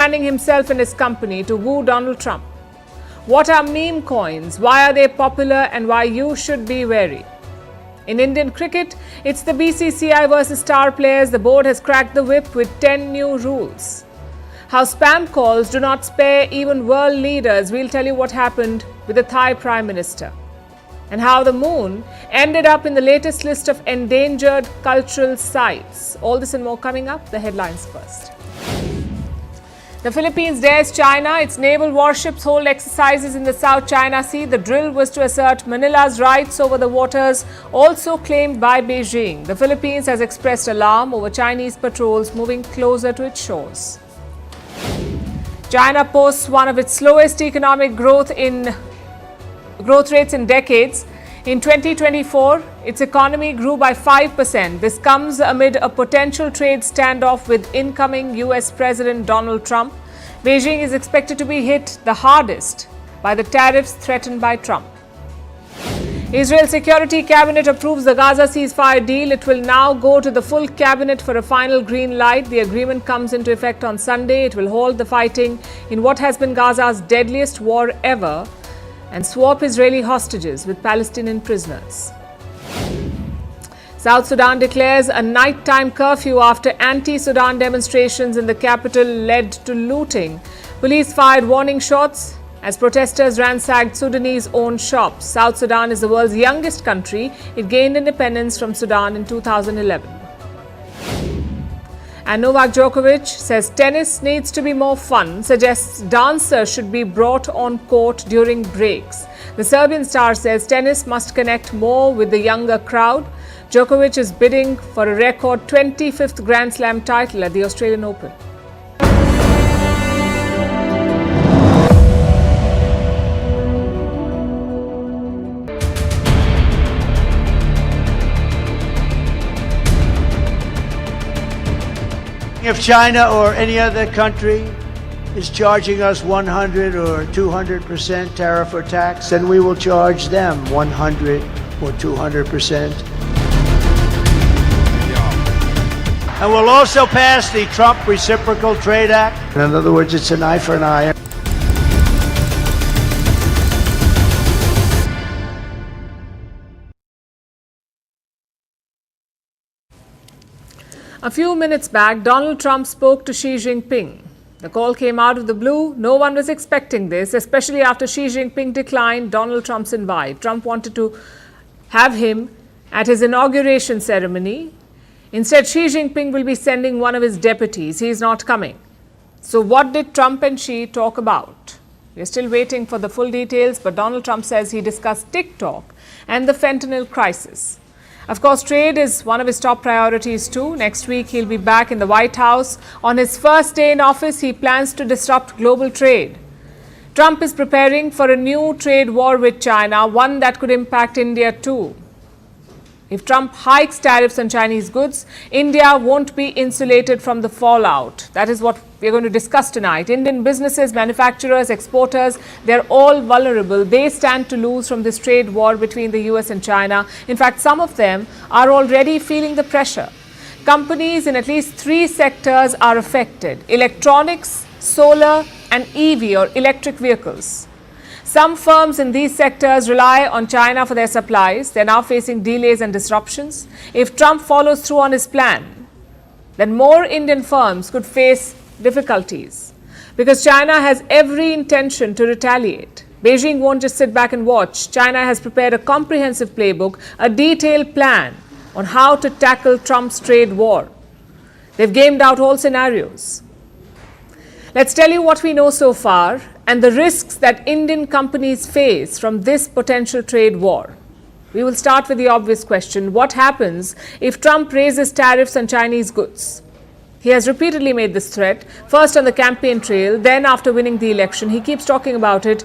branding himself and his company to woo Donald Trump. What are meme coins? Why are they popular and why you should be wary? In Indian cricket, it's the BCCI versus star players. The board has cracked the whip with 10 new rules. How spam calls do not spare even world leaders. We'll tell you what happened with the Thai Prime Minister. And how the moon ended up in the latest list of endangered cultural sites. All this and more coming up. The headlines first. The Philippines dares China. Its naval warships hold exercises in the South China Sea. The drill was to assert Manila's rights over the waters also claimed by Beijing. The Philippines has expressed alarm over Chinese patrols moving closer to its shores. China posts one of its slowest economic growth rates in decades. In 2024, its economy grew by 5%. This comes amid a potential trade standoff with incoming US President Donald Trump. Beijing is expected to be hit the hardest by the tariffs threatened by Trump. Israel's Security Cabinet approves the Gaza ceasefire deal. It will now go to the full cabinet for a final green light. The agreement comes into effect on Sunday. It will halt the fighting in what has been Gaza's deadliest war ever and swap Israeli hostages with Palestinian prisoners. South Sudan declares a nighttime curfew after anti-Sudan demonstrations in the capital led to looting. Police fired warning shots as protesters ransacked Sudanese-owned shops. South Sudan is the world's youngest country. It gained independence from Sudan in 2011. And Novak Djokovic says tennis needs to be more fun, suggests dancers should be brought on court during breaks. The Serbian star says tennis must connect more with the younger crowd. Djokovic is bidding for a record 25th Grand Slam title at the Australian Open. If China or any other country is charging us 100 or 200% tariff or tax, then we will charge them 100 or 200%. And we'll also pass the Trump Reciprocal Trade Act. In other words, it's an eye for an eye. A few minutes back, Donald Trump spoke to Xi Jinping. The call came out of the blue. No one was expecting this, especially after Xi Jinping declined Donald Trump's invite. Trump wanted to have him at his inauguration ceremony. Instead, Xi Jinping will be sending one of his deputies. He is not coming. So what did Trump and Xi talk about? We're still waiting for the full details, but Donald Trump says he discussed TikTok and the fentanyl crisis. Of course, trade is one of his top priorities too. Next week, he'll be back in the White House. On his first day in office, he plans to disrupt global trade. Trump is preparing for a new trade war with China, one that could impact India too. If Trump hikes tariffs on Chinese goods, India won't be insulated from the fallout. That is what we're going to discuss tonight. Indian businesses, manufacturers, exporters, they're all vulnerable. They stand to lose from this trade war between the US and China. In fact, some of them are already feeling the pressure. Companies in at least 3 sectors are affected: electronics, solar, and EV or electric vehicles. Some firms in these sectors rely on China for their supplies. They're now facing delays and disruptions. If Trump follows through on his plan, then more Indian firms could face difficulties because China has every intention to retaliate. Beijing won't just sit back and watch. China has prepared a comprehensive playbook, a detailed plan on how to tackle Trump's trade war. They've gamed out all scenarios. Let's tell you what we know so far and the risks that Indian companies face from this potential trade war. We will start with the obvious question: what happens if Trump raises tariffs on Chinese goods? He has repeatedly made this threat, first on the campaign trail, then after winning the election. He keeps talking about it.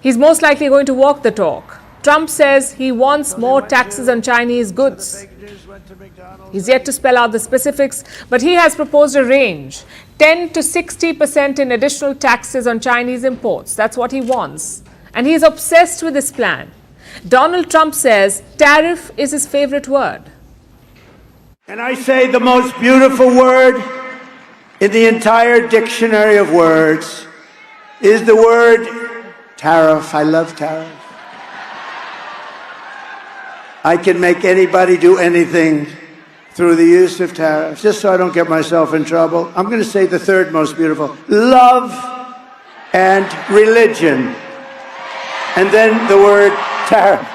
He's most likely going to walk the talk. Trump says he wants more taxes on Chinese goods. He's yet to spell out the specifics, but he has proposed a range, 10 to 60% in additional taxes on Chinese imports. That's what he wants. And he's obsessed with this plan. Donald Trump says tariff is his favorite word. And I say the most beautiful word in the entire dictionary of words is the word tariff. I love tariff. I can make anybody do anything through the use of tariffs. Just so I don't get myself in trouble, I'm going to say the third most beautiful: love and religion. And then the word tariff.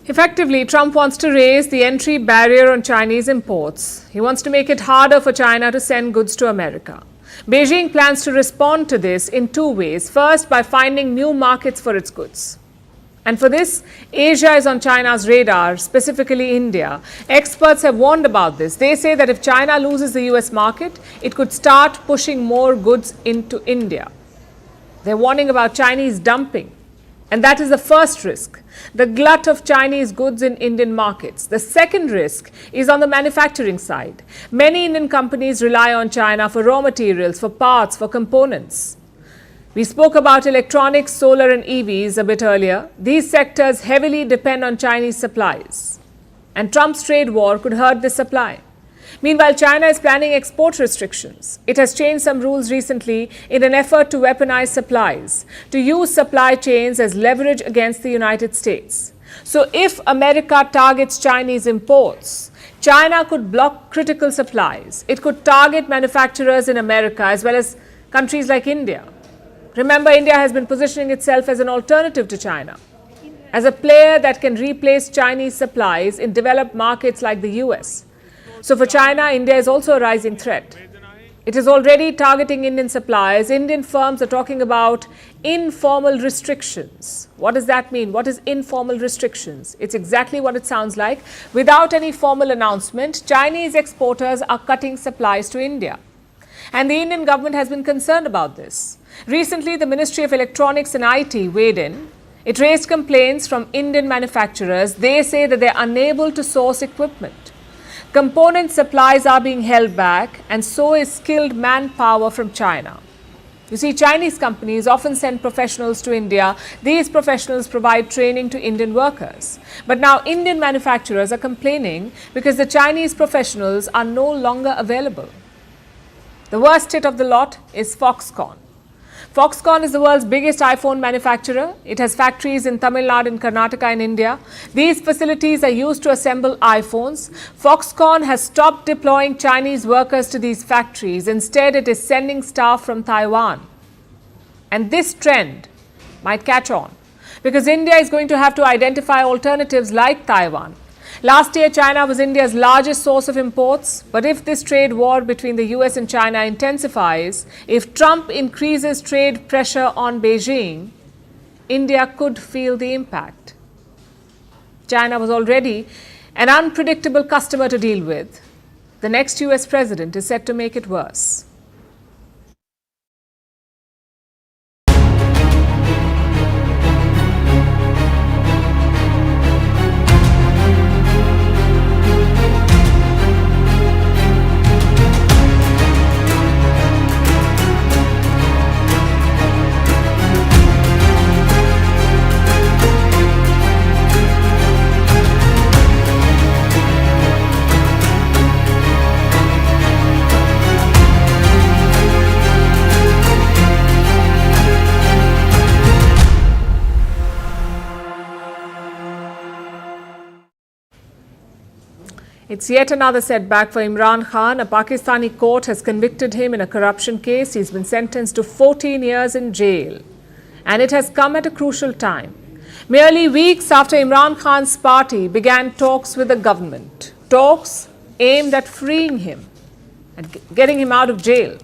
Effectively, Trump wants to raise the entry barrier on Chinese imports. He wants to make it harder for China to send goods to America. Beijing plans to respond to this in two ways. First, by finding new markets for its goods. And for this, Asia is on China's radar, specifically India. Experts have warned about this. They say that if China loses the US market, it could start pushing more goods into India. They're warning about Chinese dumping. And that is the first risk, the glut of Chinese goods in Indian markets. The second risk is on the manufacturing side. Many Indian companies rely on China for raw materials, for parts, for components. We spoke about electronics, solar and EVs a bit earlier. These sectors heavily depend on Chinese supplies. And Trump's trade war could hurt this supply. Meanwhile, China is planning export restrictions. It has changed some rules recently in an effort to weaponize supplies, to use supply chains as leverage against the United States. So if America targets Chinese imports, China could block critical supplies. It could target manufacturers in America as well as countries like India. Remember, India has been positioning itself as an alternative to China, as a player that can replace Chinese supplies in developed markets like the US. So for China, India is also a rising threat. It is already targeting Indian suppliers. Indian firms are talking about informal restrictions. What does that mean? What is informal restrictions? It's exactly what it sounds like. Without any formal announcement, Chinese exporters are cutting supplies to India. And the Indian government has been concerned about this. Recently, the Ministry of Electronics and IT weighed in. It raised complaints from Indian manufacturers. They say that they're unable to source equipment. Component supplies are being held back, and so is skilled manpower from China. You see, Chinese companies often send professionals to India. These professionals provide training to Indian workers. But now Indian manufacturers are complaining because the Chinese professionals are no longer available. The worst hit of the lot is Foxconn. Foxconn is the world's biggest iPhone manufacturer. It has factories in Tamil Nadu and Karnataka in India. These facilities are used to assemble iPhones. Foxconn has stopped deploying Chinese workers to these factories. Instead, it is sending staff from Taiwan. And this trend might catch on because India is going to have to identify alternatives like Taiwan. Last year, China was India's largest source of imports. But if this trade war between the US and China intensifies, if Trump increases trade pressure on Beijing, India could feel the impact. China was already an unpredictable customer to deal with. The next US president is set to make it worse. It's yet another setback for Imran Khan. A Pakistani court has convicted him in a corruption case. He's been sentenced to 14 years in jail. And it has come at a crucial time. Merely weeks after Imran Khan's party began talks with the government. Talks aimed at freeing him and getting him out of jail.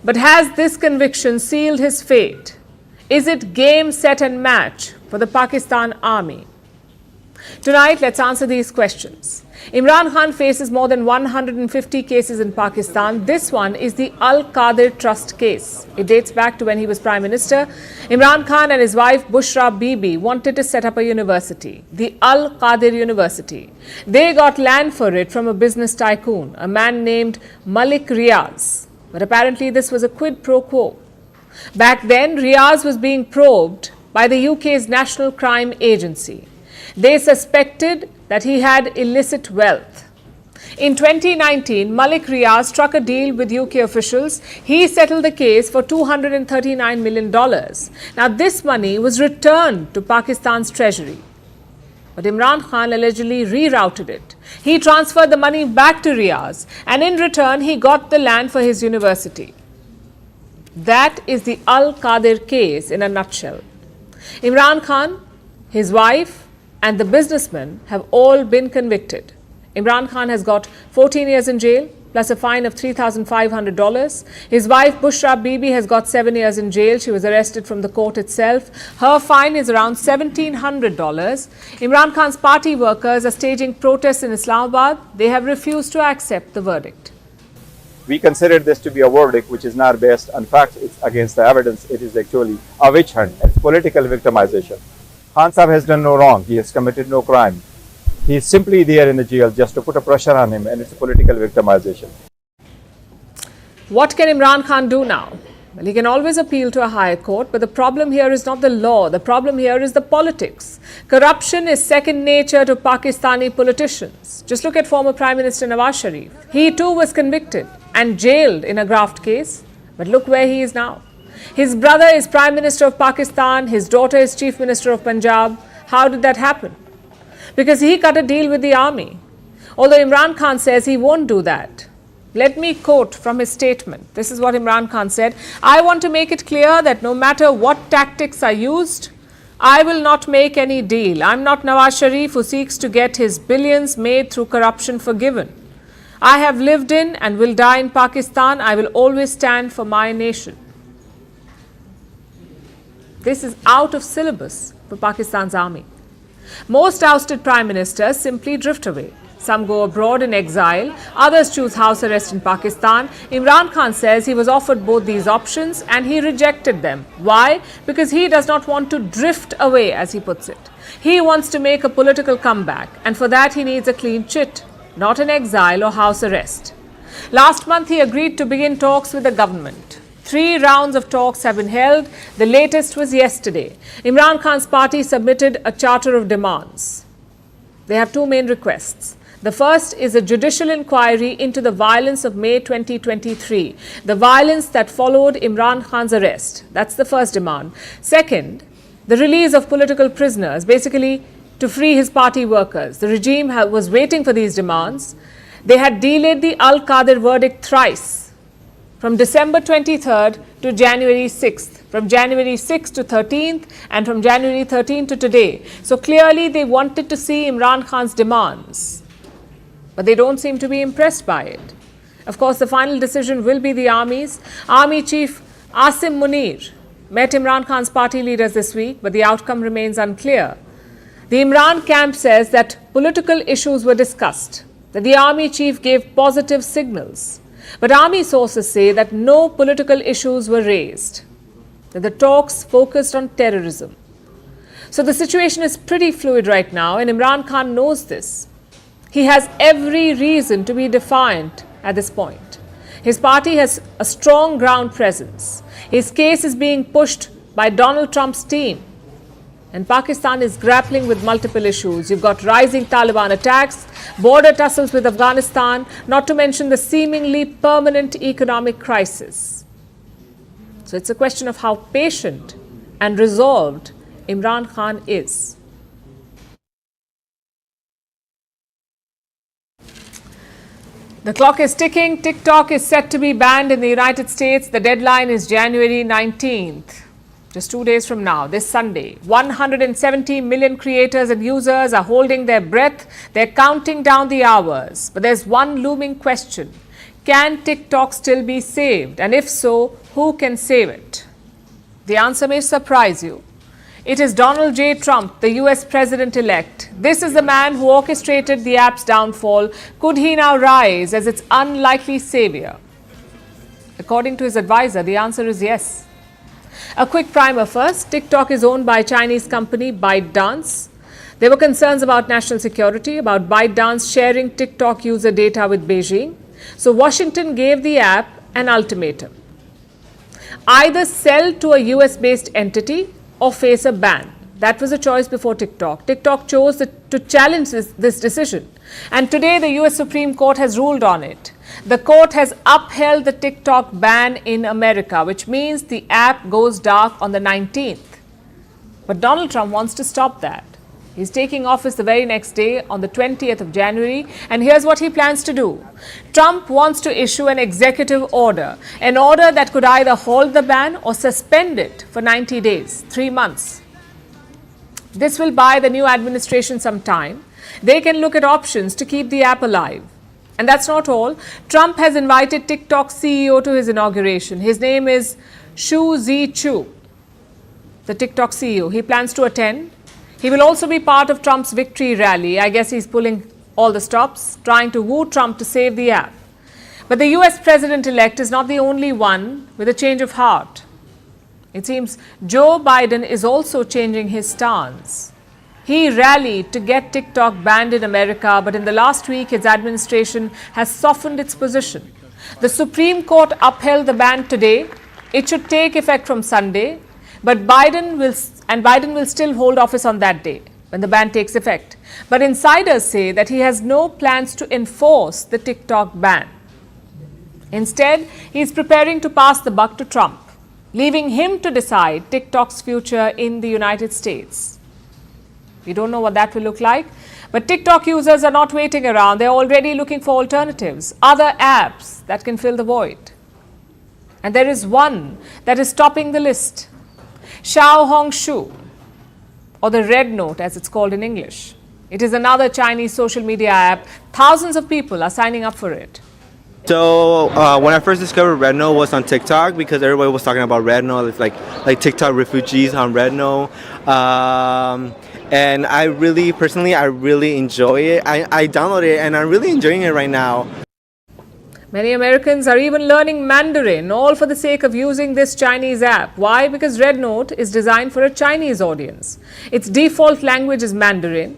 But has this conviction sealed his fate? Is it game, set and match for the Pakistan army? Tonight, let's answer these questions. Imran Khan faces more than 150 cases in Pakistan. This one is the Al-Qadir Trust case. It dates back to when he was Prime Minister. Imran Khan and his wife Bushra Bibi wanted to set up a university, the Al-Qadir University. They got land for it from a business tycoon, a man named Malik Riaz. But apparently this was a quid pro quo. Back then, Riaz was being probed by the UK's National Crime Agency. They suspected that he had illicit wealth. In 2019, Malik Riaz struck a deal with UK officials. He settled the case for $239 million. Now, this money was returned to Pakistan's treasury. But Imran Khan allegedly rerouted it. He transferred the money back to Riaz, and in return, he got the land for his university. That is the Al-Qadir case in a nutshell. Imran Khan, his wife, and the businessman have all been convicted. Imran Khan has got 14 years in jail, plus a fine of $3,500. His wife, Bushra Bibi, has got 7 years in jail. She was arrested from the court itself. Her fine is around $1,700. Imran Khan's party workers are staging protests in Islamabad. They have refused to accept the verdict. We consider this to be a verdict which is not based on facts, it's against the evidence. It is actually a witch hunt. It's political victimization. Khan Sahib has done no wrong. He has committed no crime. He is simply there in the jail just to put a pressure on him, and it's a political victimization. What can Imran Khan do now? Well, he can always appeal to a higher court, but the problem here is not the law. The problem here is the politics. Corruption is second nature to Pakistani politicians. Just look at former Prime Minister Nawaz Sharif. He too was convicted and jailed in a graft case, but look where he is now. His brother is Prime Minister of Pakistan, his daughter is Chief Minister of Punjab. How did that happen? Because he cut a deal with the army. Although Imran Khan says he won't do that. Let me quote from his statement. This is what Imran Khan said. I want to make it clear that no matter what tactics are used, I will not make any deal. I'm not Nawaz Sharif who seeks to get his billions made through corruption forgiven. I have lived in and will die in Pakistan. I will always stand for my nation. This is out of syllabus for Pakistan's army. Most ousted prime ministers simply drift away. Some go abroad in exile, others choose house arrest in Pakistan. Imran Khan says he was offered both these options and he rejected them. Why? Because he does not want to drift away, as he puts it. He wants to make a political comeback, and for that he needs a clean chit, not an exile or house arrest. Last month he agreed to begin talks with the government. 3 rounds of talks have been held. The latest was yesterday. Imran Khan's party submitted a charter of demands. They have 2 main requests. The first is a judicial inquiry into the violence of May 2023, the violence that followed Imran Khan's arrest. That's the first demand. Second, the release of political prisoners, basically to free his party workers. The regime was waiting for these demands. They had delayed the Al-Qadir verdict thrice, from December 23rd to January 6th, from January 6th to 13th, and from January 13th to today. So clearly they wanted to see Imran Khan's demands, but they don't seem to be impressed by it. Of course, the final decision will be the army's. Army Chief Asim Munir met Imran Khan's party leaders this week, but the outcome remains unclear. The Imran camp says that political issues were discussed, that the army chief gave positive signals. But army sources say that no political issues were raised, that the talks focused on terrorism. So the situation is pretty fluid right now, and Imran Khan knows this. He has every reason to be defiant at this point. His party has a strong ground presence. His case is being pushed by Donald Trump's team. And Pakistan is grappling with multiple issues. You've got rising Taliban attacks, border tussles with Afghanistan, not to mention the seemingly permanent economic crisis. So it's a question of how patient and resolved Imran Khan is. The clock is ticking. TikTok is set to be banned in the United States. The deadline is January 19th. Just 2 days from now, this Sunday. 170 million creators and users are holding their breath. They're counting down the hours. But there's one looming question. Can TikTok still be saved? And if so, who can save it? The answer may surprise you. It is Donald J. Trump, the US president-elect. This is the man who orchestrated the app's downfall. Could he now rise as its unlikely savior? According to his advisor, the answer is yes. A quick primer first. TikTok is owned by Chinese company ByteDance. There were concerns about national security, about ByteDance sharing TikTok user data with Beijing. So Washington gave the app an ultimatum. Either sell to a US-based entity or face a ban. That was a choice before TikTok. TikTok chose to challenge this decision. And today, the US Supreme Court has ruled on it. The court has upheld the TikTok ban in America, which means the app goes dark on the 19th. But Donald Trump wants to stop that. He's taking office the very next day on the 20th of January, and here's what he plans to do. Trump wants to issue an executive order, an order that could either halt the ban or suspend it for 90 days, 3 months. This will buy the new administration some time. They can look at options to keep the app alive. And that's not all. Trump has invited TikTok CEO to his inauguration. His name is Shu Zhi-Chu, the TikTok CEO. He plans to attend. He will also be part of Trump's victory rally. I guess he's pulling all the stops, trying to woo Trump to save the app. But the US president-elect is not the only one with a change of heart. It seems Joe Biden is also changing his stance. He rallied to get TikTok banned in America, but in the last week, his administration has softened its position. The Supreme Court upheld the ban today. It should take effect from Sunday, but Biden will still hold office on that day when the ban takes effect. But insiders say that he has no plans to enforce the TikTok ban. Instead, he is preparing to pass the buck to Trump, leaving him to decide TikTok's future in the United States. We don't know what that will look like, but TikTok users are not waiting around. They're already looking for alternatives, other apps that can fill the void. And there is one that is topping the list, Xiaohongshu, or the Red Note as it's called in English. It is another Chinese social media app. Thousands of people are signing up for it. So when I first discovered Red Note was on TikTok because everybody was talking about Red Note. It's like TikTok refugees on Red Note. And I really enjoy it. I downloaded it and I'm really enjoying it right now. Many Americans are even learning Mandarin, all for the sake of using this Chinese app. Why? Because Red Note is designed for a Chinese audience. Its default language is Mandarin,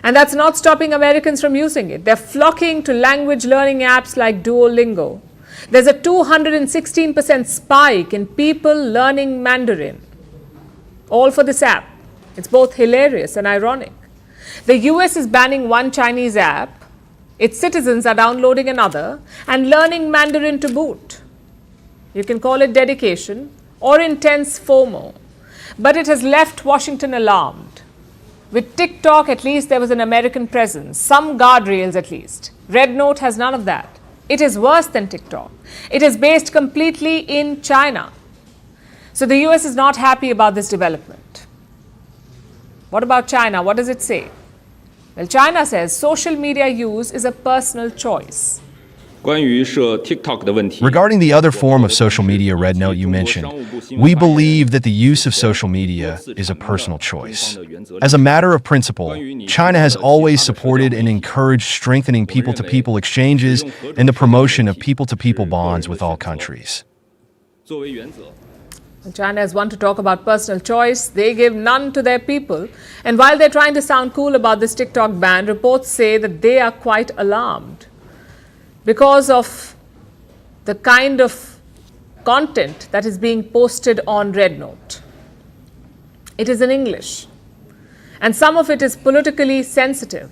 and that's not stopping Americans from using it. They're flocking to language learning apps like Duolingo. There's a 216% spike in people learning Mandarin, all for this app. It's both hilarious and ironic. The US is banning one Chinese app. Its citizens are downloading another and learning Mandarin to boot. You can call it dedication or intense FOMO, but it has left Washington alarmed. With TikTok, at least there was an American presence, some guardrails at least. Red Note has none of that. It is worse than TikTok. It is based completely in China. So the US is not happy about this development. What about China? What does it say? Well, China says social media use is a personal choice. Regarding the other form of social media, Red Note, you mentioned, we believe that the use of social media is a personal choice. As a matter of principle, China has always supported and encouraged strengthening people-to-people exchanges and the promotion of people-to-people bonds with all countries. China has one to talk about personal choice. They give none to their people. And while they're trying to sound cool about this TikTok ban, reports say that they are quite alarmed because of the kind of content that is being posted on Red Note. It is in English, and some of it is politically sensitive,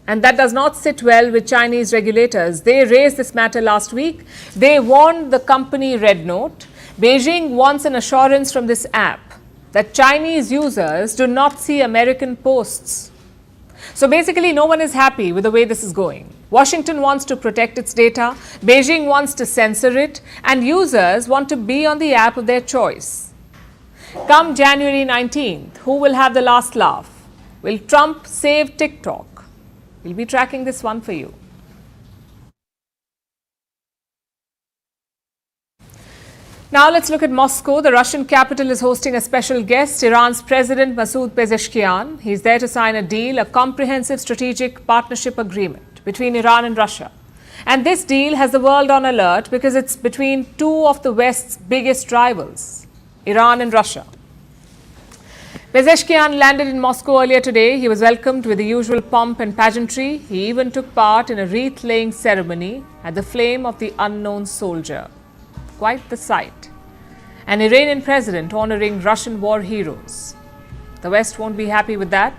and that does not sit well with Chinese regulators. They raised this matter last week. They warned the company Red Note. Beijing wants an assurance from this app that Chinese users do not see American posts. So basically, no one is happy with the way this is going. Washington wants to protect its data, Beijing wants to censor it, and users want to be on the app of their choice. Come January 19th, who will have the last laugh? Will Trump save TikTok? We'll be tracking this one for you. Now let's look at Moscow. The Russian capital is hosting a special guest, Iran's President Masoud Pezeshkian. He's there to sign a deal, a comprehensive strategic partnership agreement between Iran and Russia. And this deal has the world on alert because it's between two of the West's biggest rivals, Iran and Russia. Pezeshkian landed in Moscow earlier today. He was welcomed with the usual pomp and pageantry. He even took part in a wreath-laying ceremony at the Flame of the Unknown Soldier. Quite the sight. An Iranian president honoring Russian war heroes. The West won't be happy with that.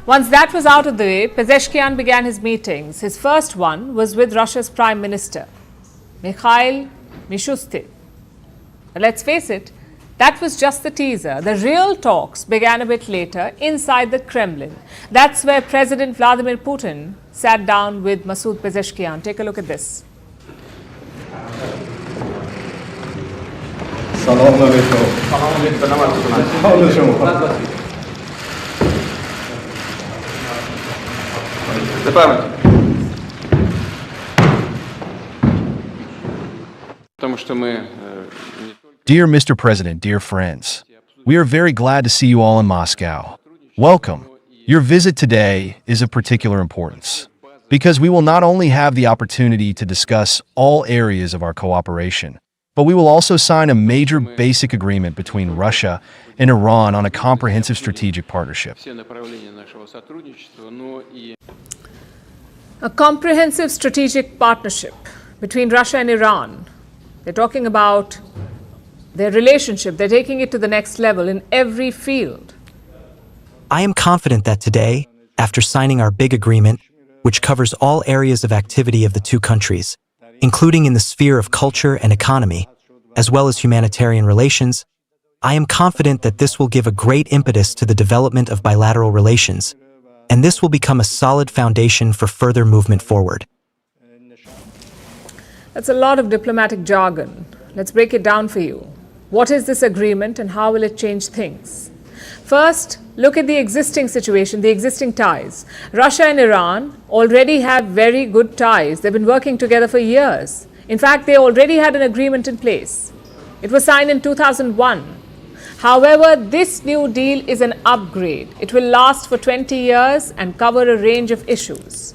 Once that was out of the way, Pezeshkian began his meetings. His first one was with Russia's Prime Minister, Mikhail Mishustin. But let's face it, that was just the teaser. The real talks began a bit later inside the Kremlin. That's where President Vladimir Putin sat down with Masoud Pezeshkian. Take a look at this. Dear Mr. President, dear friends, we are very glad to see you all in Moscow. Welcome. Your visit today is of particular importance because we will not only have the opportunity to discuss all areas of our cooperation, but we will also sign a major basic agreement between Russia and Iran on a comprehensive strategic partnership. A comprehensive strategic partnership between Russia and Iran. They're talking about their relationship. They're taking it to the next level in every field. I am confident that today, after signing our big agreement, which covers all areas of activity of the two countries, including in the sphere of culture and economy, as well as humanitarian relations, I am confident that this will give a great impetus to the development of bilateral relations, and this will become a solid foundation for further movement forward. That's a lot of diplomatic jargon. Let's break it down for you. What is this agreement and how will it change things? First, look at the existing situation, the existing ties. Russia and Iran already have very good ties. They've been working together for years. In fact, they already had an agreement in place. It was signed in 2001. However, this new deal is an upgrade. It will last for 20 years and cover a range of issues.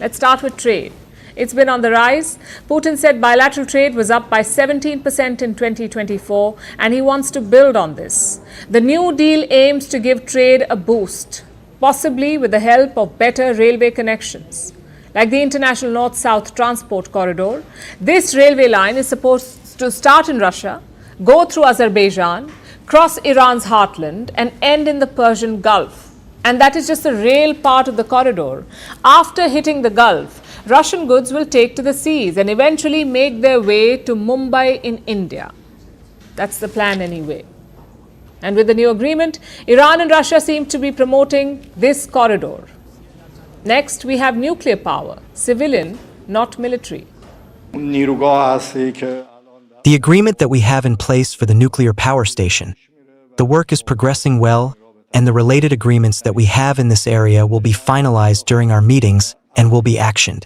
Let's start with trade. It's been on the rise. Putin said bilateral trade was up by 17% in 2024, and he wants to build on this. The new deal aims to give trade a boost, possibly with the help of better railway connections, like the International North-South Transport Corridor. This railway line is supposed to start in Russia, go through Azerbaijan, cross Iran's heartland, and end in the Persian Gulf. And that is just the rail part of the corridor. After hitting the Gulf, Russian goods will take to the seas and eventually make their way to Mumbai in India. That's the plan anyway. And with the new agreement, Iran and Russia seem to be promoting this corridor. Next, we have nuclear power, civilian, not military. The agreement that we have in place for the nuclear power station, the work is progressing well, and the related agreements that we have in this area will be finalized during our meetings and will be actioned.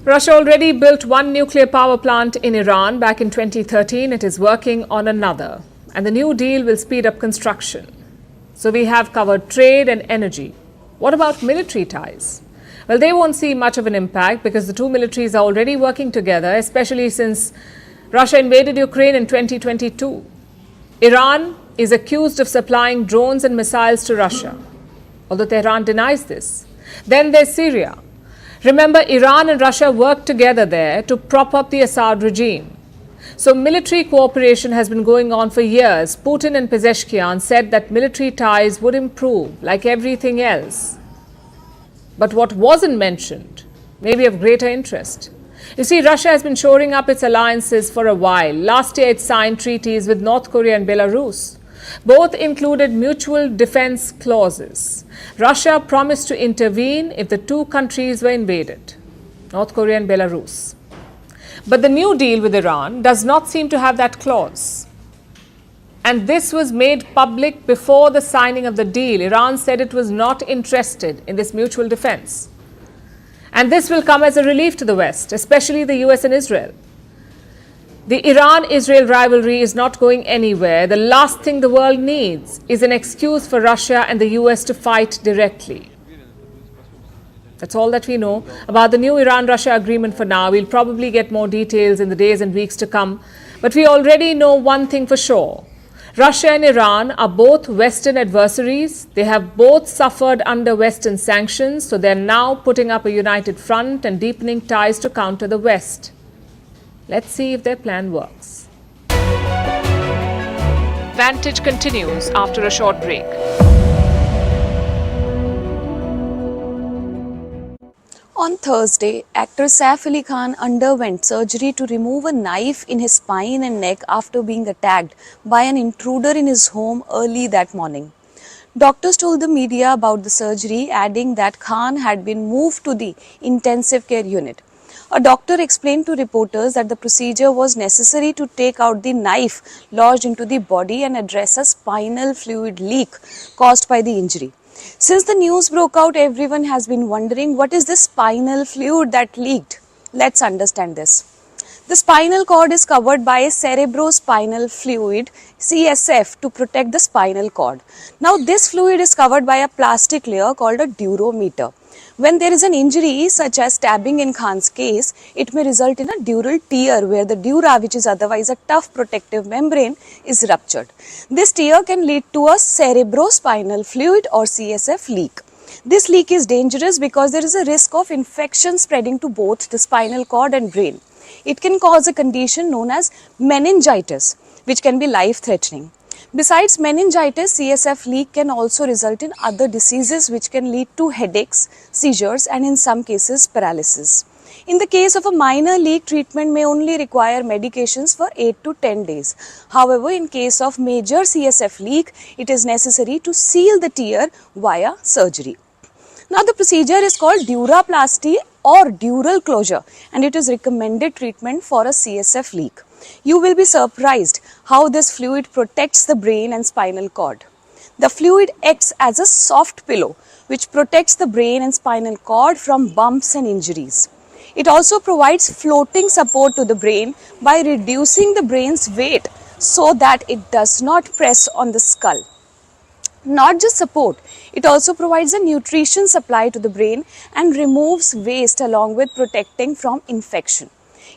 Russia already built one nuclear power plant in Iran back in 2013. It is working on another. And the new deal will speed up construction. So we have covered trade and energy. What about military ties? Well, they won't see much of an impact because the two militaries are already working together, especially since Russia invaded Ukraine in 2022. Iran is accused of supplying drones and missiles to Russia, although Tehran denies this. Then there's Syria. Remember, Iran and Russia worked together there to prop up the Assad regime. So military cooperation has been going on for years. Putin and Pezeshkian said that military ties would improve like everything else. But what wasn't mentioned may be of greater interest. You see, Russia has been shoring up its alliances for a while. Last year, it signed treaties with North Korea and Belarus. Both included mutual defense clauses. Russia promised to intervene if the two countries were invaded, North Korea and Belarus. But the new deal with Iran does not seem to have that clause. And this was made public before the signing of the deal. Iran said it was not interested in this mutual defense. And this will come as a relief to the West, especially the US and Israel. The Iran-Israel rivalry is not going anywhere. The last thing the world needs is an excuse for Russia and the US to fight directly. That's all that we know about the new Iran-Russia agreement for now. We'll probably get more details in the days and weeks to come. But we already know one thing for sure. Russia and Iran are both Western adversaries. They have both suffered under Western sanctions, so they're now putting up a united front and deepening ties to counter the West. Let's see if their plan works. Vantage continues after a short break. On Thursday, actor Saf Alik Khan underwent surgery to remove a knife in his spine and neck after being attacked by an intruder in his home early that morning. Doctors told the media about the surgery, adding that Khan had been moved to the intensive care unit. A doctor explained to reporters that the procedure was necessary to take out the knife lodged into the body and address a spinal fluid leak caused by the injury. Since the news broke out, everyone has been wondering what is this spinal fluid that leaked. Let's understand this. The spinal cord is covered by a cerebrospinal fluid, CSF, to protect the spinal cord. Now, this fluid is covered by a plastic layer called a durometer. When there is an injury, such as stabbing in Khan's case, it may result in a dural tear where the dura, which is otherwise a tough protective membrane, is ruptured. This tear can lead to a cerebrospinal fluid or CSF leak. This leak is dangerous because there is a risk of infection spreading to both the spinal cord and brain. It can cause a condition known as meningitis, which can be life-threatening. Besides meningitis, CSF leak can also result in other diseases which can lead to headaches, seizures, and in some cases paralysis. In the case of a minor leak, treatment may only require medications for 8 to 10 days. However, in case of major CSF leak, it is necessary to seal the tear via surgery. Now, the procedure is called duroplasty or dural closure, and it is recommended treatment for a CSF leak. You will be surprised how this fluid protects the brain and spinal cord. The fluid acts as a soft pillow which protects the brain and spinal cord from bumps and injuries. It also provides floating support to the brain by reducing the brain's weight so that it does not press on the skull. Not just support, it also provides a nutrition supply to the brain and removes waste along with protecting from infection.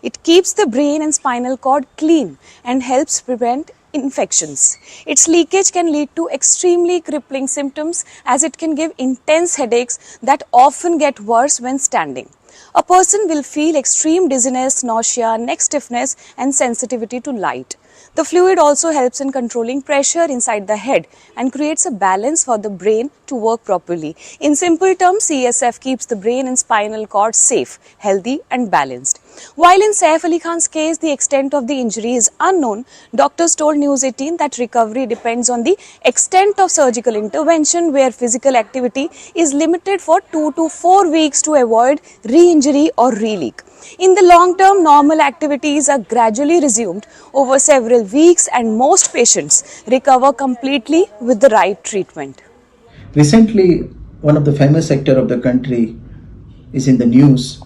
It keeps the brain and spinal cord clean and helps prevent infections. Its leakage can lead to extremely crippling symptoms as it can give intense headaches that often get worse when standing. A person will feel extreme dizziness, nausea, neck stiffness, and sensitivity to light. The fluid also helps in controlling pressure inside the head and creates a balance for the brain to work properly. In simple terms, CSF keeps the brain and spinal cord safe, healthy, and balanced. While in Saf Ali Khan's case, the extent of the injury is unknown, doctors told News 18 that recovery depends on the extent of surgical intervention, where physical activity is limited for 2 to 4 weeks to avoid re-injury or re-leak. In the long term, normal activities are gradually resumed over several weeks and most patients recover completely with the right treatment. Recently, one of the famous actor of the country is in the news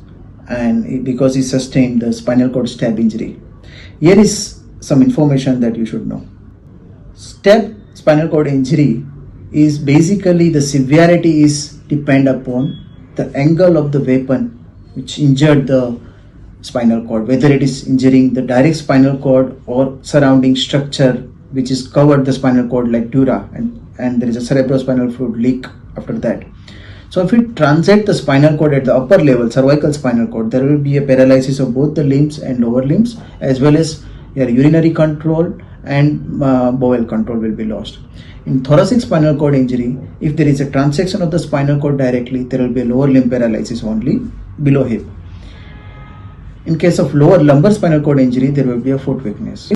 and because he sustained the spinal cord stab injury. Here is some information that you should know. Spinal cord injury is basically the severity is depend upon the angle of the weapon which injured the spinal cord, whether it is injuring the direct spinal cord or surrounding structure which is covered the spinal cord like dura, and there is a cerebrospinal fluid leak after that. So if it transects the spinal cord at the upper level, cervical spinal cord, there will be a paralysis of both the limbs and lower limbs, as well as your urinary control and bowel control will be lost. In thoracic spinal cord injury, if there is a transection of the spinal cord directly, there will be a lower limb paralysis only below hip. In case of lower lumbar spinal cord injury, there will be a foot weakness.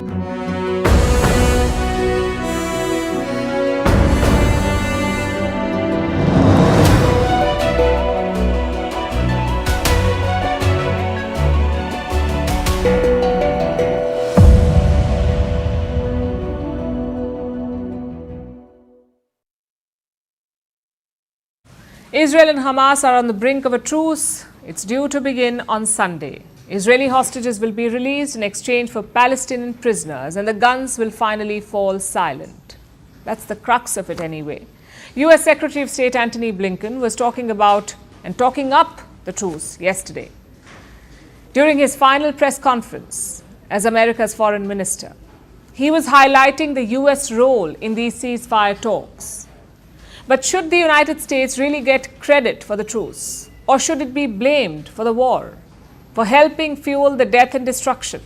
Israel and Hamas are on the brink of a truce. It's due to begin on Sunday. Israeli hostages will be released in exchange for Palestinian prisoners, and the guns will finally fall silent. That's the crux of it anyway. US Secretary of State Antony Blinken was talking about and talking up the truce yesterday during his final press conference as America's foreign minister. He was highlighting the US role in these ceasefire talks. But should the United States really get credit for the truce? Or should it be blamed for the war, for helping fuel the death and destruction?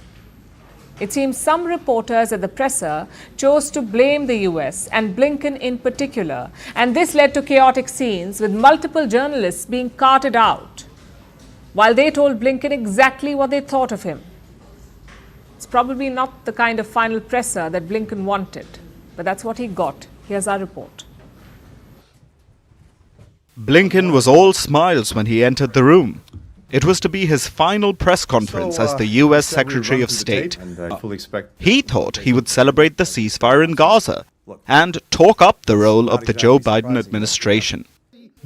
It seems some reporters at the presser chose to blame the US and Blinken in particular, and this led to chaotic scenes with multiple journalists being carted out. while they told Blinken exactly what they thought of him. It's probably not the kind of final presser that Blinken wanted, but that's what he got. Here's our report. Blinken was all smiles when he entered the room. It was to be his final press conference as the US Secretary of State. He thought he would celebrate the ceasefire in Gaza and talk up the role of the Joe Biden administration.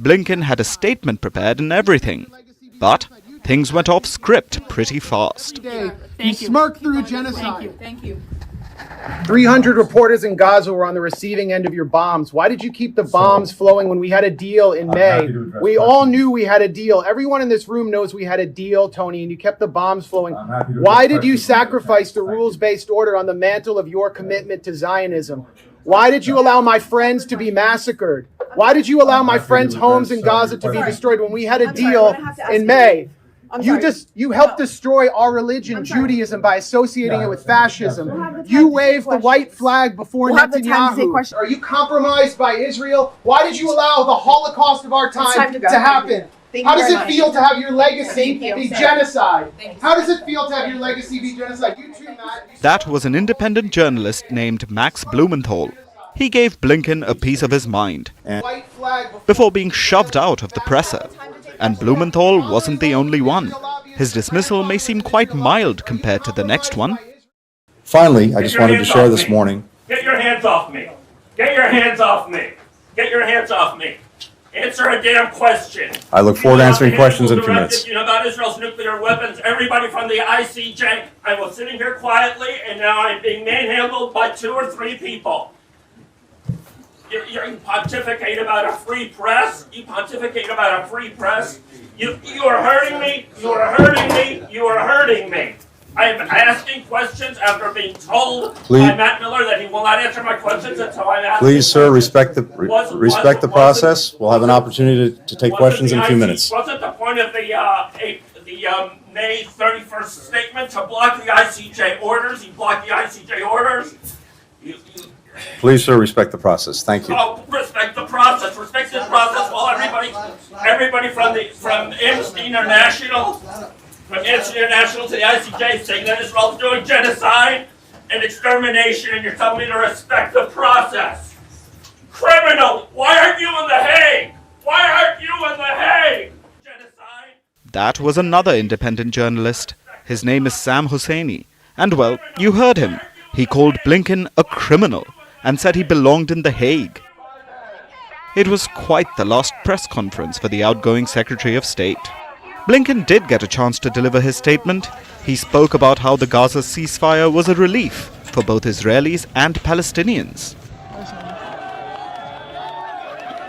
Blinken had a statement prepared and everything, but things went off script pretty fast. You smirk through a genocide. Thank you. 300 reporters in Gaza were on the receiving end of your bombs. Why did you keep the bombs flowing when we had a deal in May? We all knew we had a deal. Everyone in this room knows we had a deal, Tony, and you kept the bombs flowing. Why did you sacrifice the rules-based order on the mantle of your commitment to Zionism? Why did you allow my friends to be massacred? Why did you allow my friends' homes in Gaza to be destroyed when we had a deal in May? You helped destroy our religion, Judaism, by associating it with fascism. You waved the white flag before Netanyahu. Are you compromised by Israel? Why did you allow the Holocaust of our time to happen? How does it feel to have your legacy be genocide? How does it feel to have your legacy be genocide? You too, Matt. That was an independent journalist named Max Blumenthal. He gave Blinken a piece of his mind before being shoved out of the presser. And Blumenthal wasn't the only one. His dismissal may seem quite mild compared to the next one. Finally, I just wanted to share this morning. Get your hands off me. Get your hands off me. Get your hands off me. Answer a damn question. I look forward to answering questions in a few minutes. You know about Israel's nuclear weapons. Everybody from the ICJ. I was sitting here quietly, and now I'm being manhandled by 2 or 3 people. You pontificate about a free press. You pontificate about a free press. You are hurting me. You are hurting me. You are hurting me. I am asking questions after being told by Matt Miller that he will not answer my questions until I'm asking. Please, sir, respect the process. We'll have an opportunity to take questions in a few minutes. Wasn't the point of the May 31st statement to block the ICJ orders? You blocked the ICJ orders. Please, sir, respect the process. Thank you. Oh, respect the process. Respect the process. Well, everybody from Amnesty International, to the ICJ, saying that Israel's doing genocide and extermination, and you're telling me to respect the process. Criminal! Why aren't you in The Hague? Why aren't you in The Hague? Genocide. That was another independent journalist. His name is Sam Hosseini. And well, you heard him. He called Blinken a criminal and said he belonged in The Hague. It was quite the last press conference for the outgoing Secretary of State. Blinken did get a chance to deliver his statement. He spoke about how the Gaza ceasefire was a relief for both Israelis and Palestinians,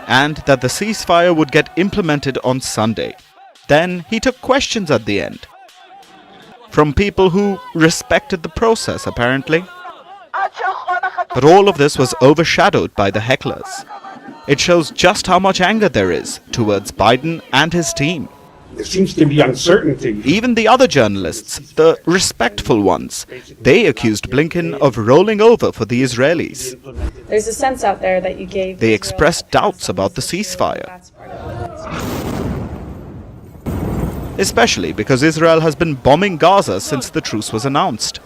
and that the ceasefire would get implemented on Sunday. Then he took questions at the end from people who respected the process, apparently. But all of this was overshadowed by the hecklers. It shows just how much anger there is towards Biden and his team. There seems to be uncertainty. Even the other journalists, the respectful ones, they accused Blinken of rolling over for the Israelis. There's a sense out there that you gave. They expressed doubts about the ceasefire, especially because Israel has been bombing Gaza since the truce was announced.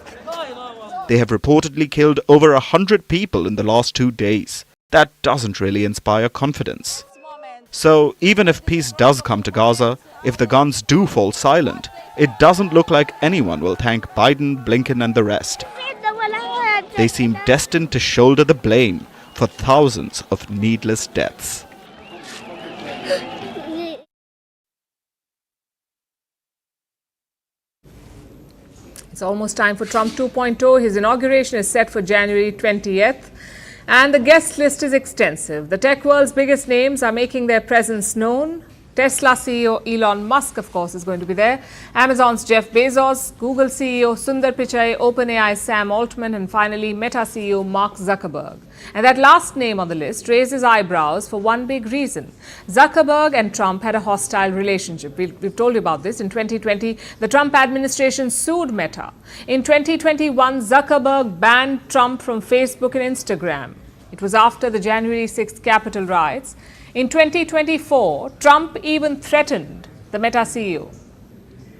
They have reportedly killed over 100 people in the last 2 days. That doesn't really inspire confidence. So even if peace does come to Gaza, if the guns do fall silent, it doesn't look like anyone will thank Biden, Blinken and the rest. They seem destined to shoulder the blame for thousands of needless deaths. It's almost time for Trump 2.0. His inauguration is set for January 20th. And the guest list is extensive. The tech world's biggest names are making their presence known. Tesla CEO Elon Musk, of course, is going to be there. Amazon's Jeff Bezos, Google CEO Sundar Pichai, OpenAI's Sam Altman, and finally Meta CEO Mark Zuckerberg. And that last name on the list raises eyebrows for one big reason. Zuckerberg and Trump had a hostile relationship. We've told you about this. In 2020, the Trump administration sued Meta. In 2021, Zuckerberg banned Trump from Facebook and Instagram. It was after the January 6th Capitol riots. In 2024, Trump even threatened the Meta CEO.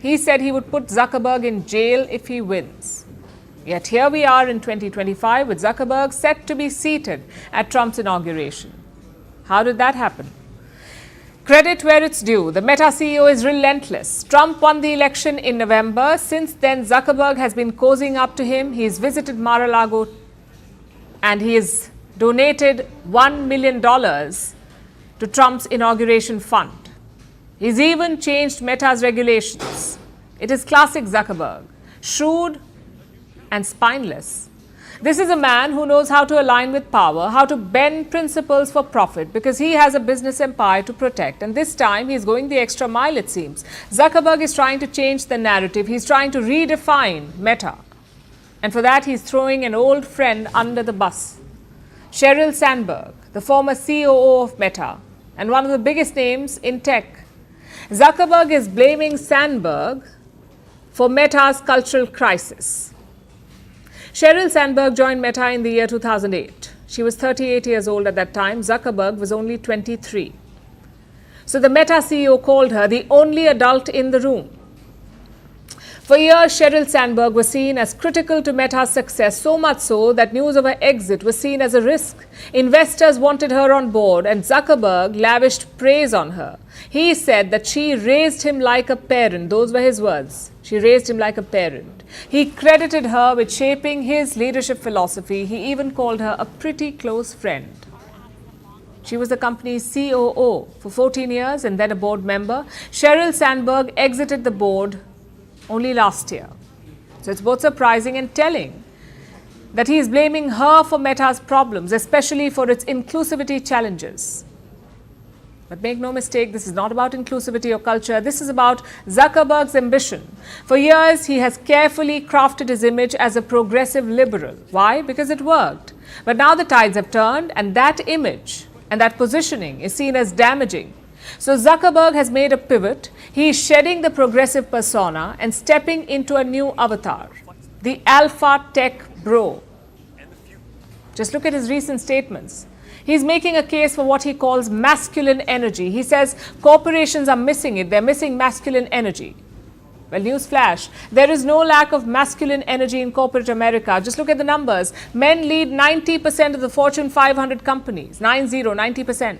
He said he would put Zuckerberg in jail if he wins. Yet here we are in 2025 with Zuckerberg set to be seated at Trump's inauguration. How did that happen? Credit where it's due. The Meta CEO is relentless. Trump won the election in November. Since then, Zuckerberg has been cozying up to him. He's visited Mar-a-Lago and he has donated $1 million to Trump's inauguration fund. He's even changed Meta's regulations. It is classic Zuckerberg, shrewd and spineless. This is a man who knows how to align with power, how to bend principles for profit, because he has a business empire to protect. And this time, he's going the extra mile, it seems. Zuckerberg is trying to change the narrative. He's trying to redefine Meta. And for that, he's throwing an old friend under the bus. Sheryl Sandberg, the former COO of Meta, and one of the biggest names in tech. Zuckerberg is blaming Sandberg for Meta's cultural crisis. Sheryl Sandberg joined Meta in the year 2008. She was 38 years old at that time. Zuckerberg was only 23. So the Meta CEO called her the only adult in the room. For years, Sheryl Sandberg was seen as critical to Meta's success, so much so that news of her exit was seen as a risk. Investors wanted her on board, and Zuckerberg lavished praise on her. He said that she raised him like a parent. Those were his words. She raised him like a parent. He credited her with shaping his leadership philosophy. He even called her a pretty close friend. She was the company's COO for 14 years and then a board member. Sheryl Sandberg exited the board only last year. So it's both surprising and telling that he is blaming her for Meta's problems, especially for its inclusivity challenges. But make no mistake, this is not about inclusivity or culture. This is about Zuckerberg's ambition. For years, he has carefully crafted his image as a progressive liberal. Why? Because it worked. But now the tides have turned, and that image and that positioning is seen as damaging. So Zuckerberg has made a pivot. He is shedding the progressive persona and stepping into a new avatar, the alpha tech bro. Just look at his recent statements. He's making a case for what he calls masculine energy. He says corporations are missing it. They're missing masculine energy. Well, newsflash, there is no lack of masculine energy in corporate America. Just look at the numbers. Men lead 90% of the Fortune 500 companies. 90%.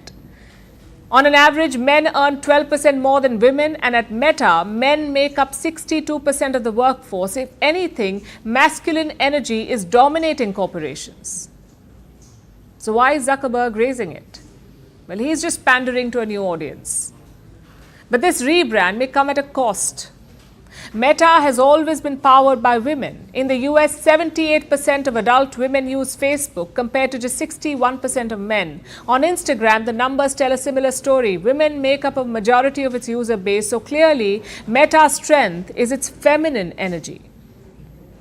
On an average, men earn 12% more than women, and at Meta, men make up 62% of the workforce. If anything, masculine energy is dominating corporations. So why is Zuckerberg raising it? Well, he's just pandering to a new audience. But this rebrand may come at a cost. Meta has always been powered by women. In the US, 78% of adult women use Facebook compared to just 61% of men. On Instagram, the numbers tell a similar story. Women make up a majority of its user base, so clearly Meta's strength is its feminine energy.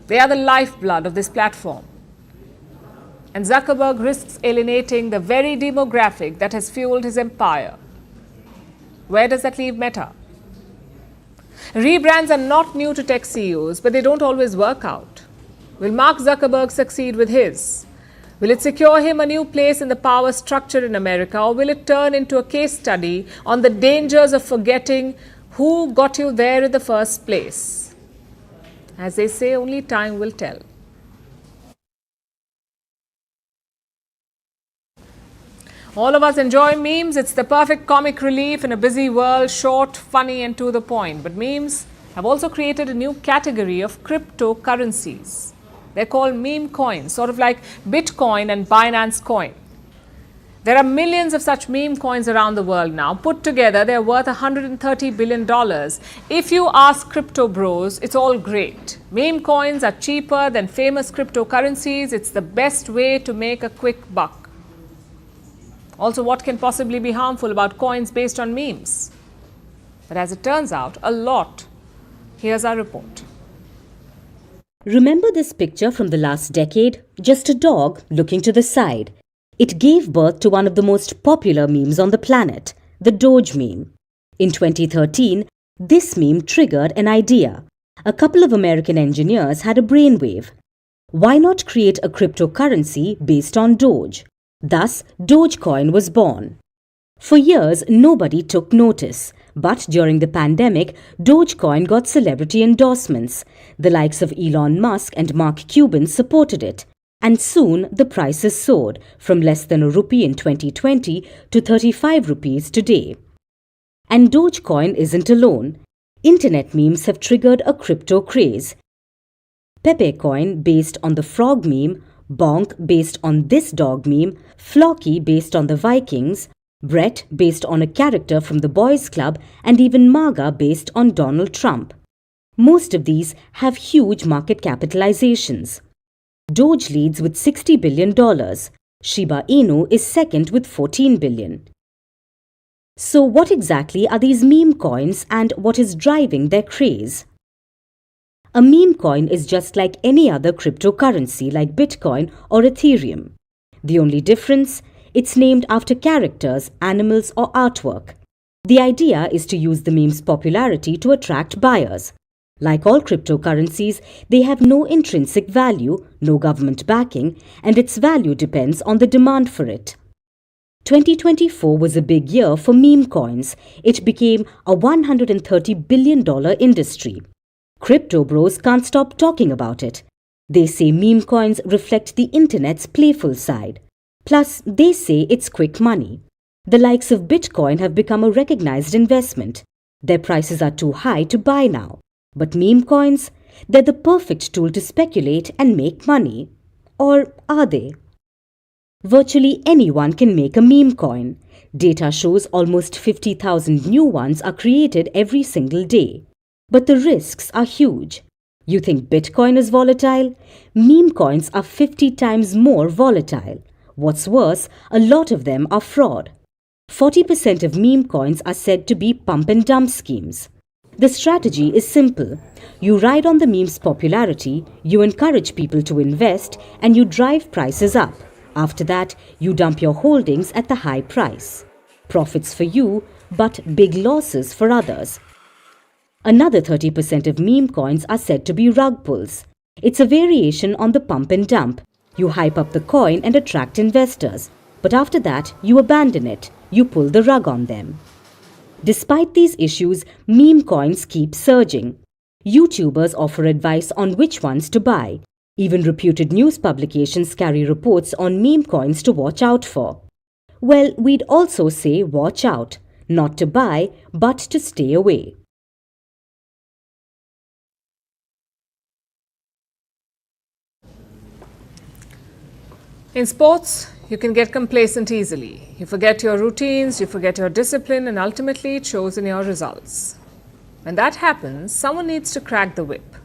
They are the lifeblood of this platform. And Zuckerberg risks alienating the very demographic that has fueled his empire. Where does that leave Meta? Rebrands are not new to tech CEOs, but they don't always work out. Will Mark Zuckerberg succeed with his? Will it secure him a new place in the power structure in America, or will it turn into a case study on the dangers of forgetting who got you there in the first place? As they say, only time will tell. All of us enjoy memes. It's the perfect comic relief in a busy world, short, funny, and to the point. But memes have also created a new category of cryptocurrencies. They're called meme coins, sort of like Bitcoin and Binance Coin. There are millions of such meme coins around the world now. Put together, they're worth $130 billion. If you ask crypto bros, it's all great. Meme coins are cheaper than famous cryptocurrencies. It's the best way to make a quick buck. Also, what can possibly be harmful about coins based on memes? But as it turns out, a lot. Here's our report. Remember this picture from the last decade? Just a dog looking to the side. It gave birth to one of the most popular memes on the planet, the Doge meme. In 2013, this meme triggered an idea. A couple of American engineers had a brainwave. Why not create a cryptocurrency based on Doge? Thus, Dogecoin was born. For years, nobody took notice. But during the pandemic, Dogecoin got celebrity endorsements. The likes of Elon Musk and Mark Cuban supported it. And soon the prices soared from less than a rupee in 2020 to 35 rupees today. And Dogecoin isn't alone. Internet memes have triggered a crypto craze. Pepe Coin based on the frog meme, Bonk based on this dog meme, Flocky based on the Vikings, Brett based on a character from the Boys Club, and even MAGA based on Donald Trump. Most of these have huge market capitalizations. Doge leads with $60 billion. Shiba Inu is second with $14 billion. So what exactly are these meme coins and what is driving their craze? A meme coin is just like any other cryptocurrency like Bitcoin or Ethereum. The only difference, it's named after characters, animals or artwork. The idea is to use the meme's popularity to attract buyers. Like all cryptocurrencies, they have no intrinsic value, no government backing, and its value depends on the demand for it. 2024 was a big year for meme coins. It became a $130 billion industry. Crypto bros can't stop talking about it. They say meme coins reflect the internet's playful side. Plus, they say it's quick money. The likes of Bitcoin have become a recognized investment. Their prices are too high to buy now. But meme coins, they're the perfect tool to speculate and make money. Or are they? Virtually anyone can make a meme coin. Data shows almost 50,000 new ones are created every single day. But the risks are huge. You think Bitcoin is volatile? Meme coins are 50 times more volatile. What's worse, a lot of them are fraud. 40% of meme coins are said to be pump and dump schemes. The strategy is simple. You ride on the meme's popularity, you encourage people to invest, and you drive prices up. After that, you dump your holdings at the high price. Profits for you, but big losses for others. Another 30% of meme coins are said to be rug pulls. It's a variation on the pump and dump. You hype up the coin and attract investors. But after that, you abandon it. You pull the rug on them. Despite these issues, meme coins keep surging. YouTubers offer advice on which ones to buy. Even reputed news publications carry reports on meme coins to watch out for. Well, we'd also say watch out. Not to buy, but to stay away. In sports, you can get complacent easily. You forget your routines, you forget your discipline, and ultimately it shows in your results. When that happens, someone needs to crack the whip,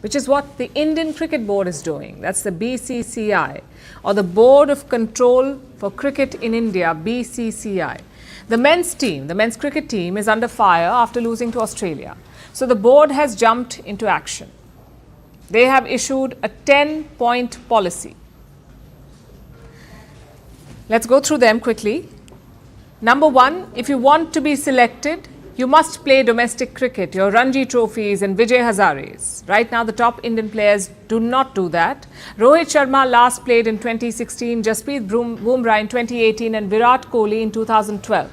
which is what the Indian Cricket Board is doing. That's the BCCI, or the Board of Control for Cricket in India, BCCI. The men's cricket team is under fire after losing to Australia. So the board has jumped into action. They have issued a 10-point policy. Let's go through them quickly. Number one, if you want to be selected, you must play domestic cricket, your Ranji trophies and Vijay Hazares. Right now, the top Indian players do not do that. Rohit Sharma last played in 2016, Jasprit Bumrah in 2018 and Virat Kohli in 2012.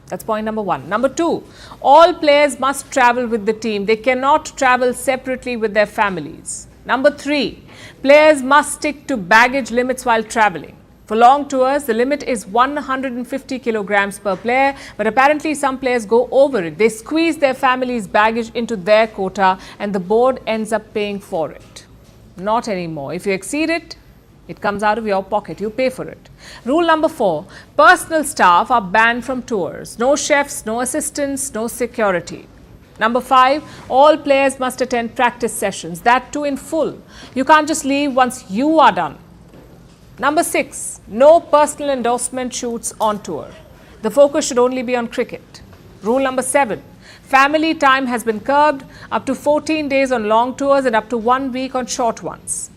That's point number one. Number two, all players must travel with the team. They cannot travel separately with their families. Number three, players must stick to baggage limits while traveling. For long tours, the limit is 150 kilograms per player, but apparently some players go over it. They squeeze their family's baggage into their quota and the board ends up paying for it. Not anymore. If you exceed it, it comes out of your pocket. You pay for it. Rule number 4, personal staff are banned from tours. No chefs, no assistants, no security. Number 5, all players must attend practice sessions, that too in full. You can't just leave once you are done. Number 6, no personal endorsement shoots on tour. The focus should only be on cricket. Rule number 7, family time has been curbed, up to 14 days on long tours and up to 1 week on short ones.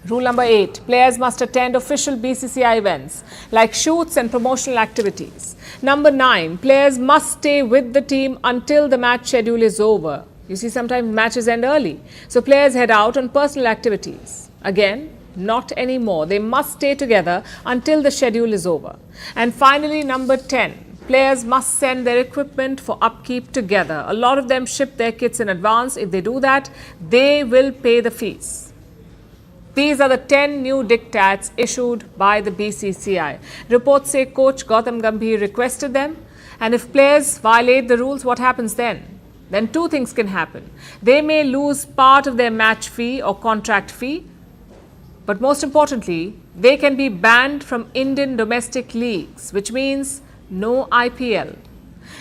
Rule number 8, players must attend official BCCI events like shoots and promotional activities. Number 9, players must stay with the team until the match schedule is over. You see, sometimes matches end early. So players head out on personal activities. Again, not anymore. They must stay together until the schedule is over. And finally, number 10, players must send their equipment for upkeep together. A lot of them ship their kits in advance. If they do that, they will pay the fees. These are the 10 new diktats issued by the BCCI. Reports say coach Gautam Gambhir requested them. And if players violate the rules, what happens then? Then two things can happen. They may lose part of their match fee or contract fee. But most importantly, they can be banned from Indian domestic leagues, which means no IPL.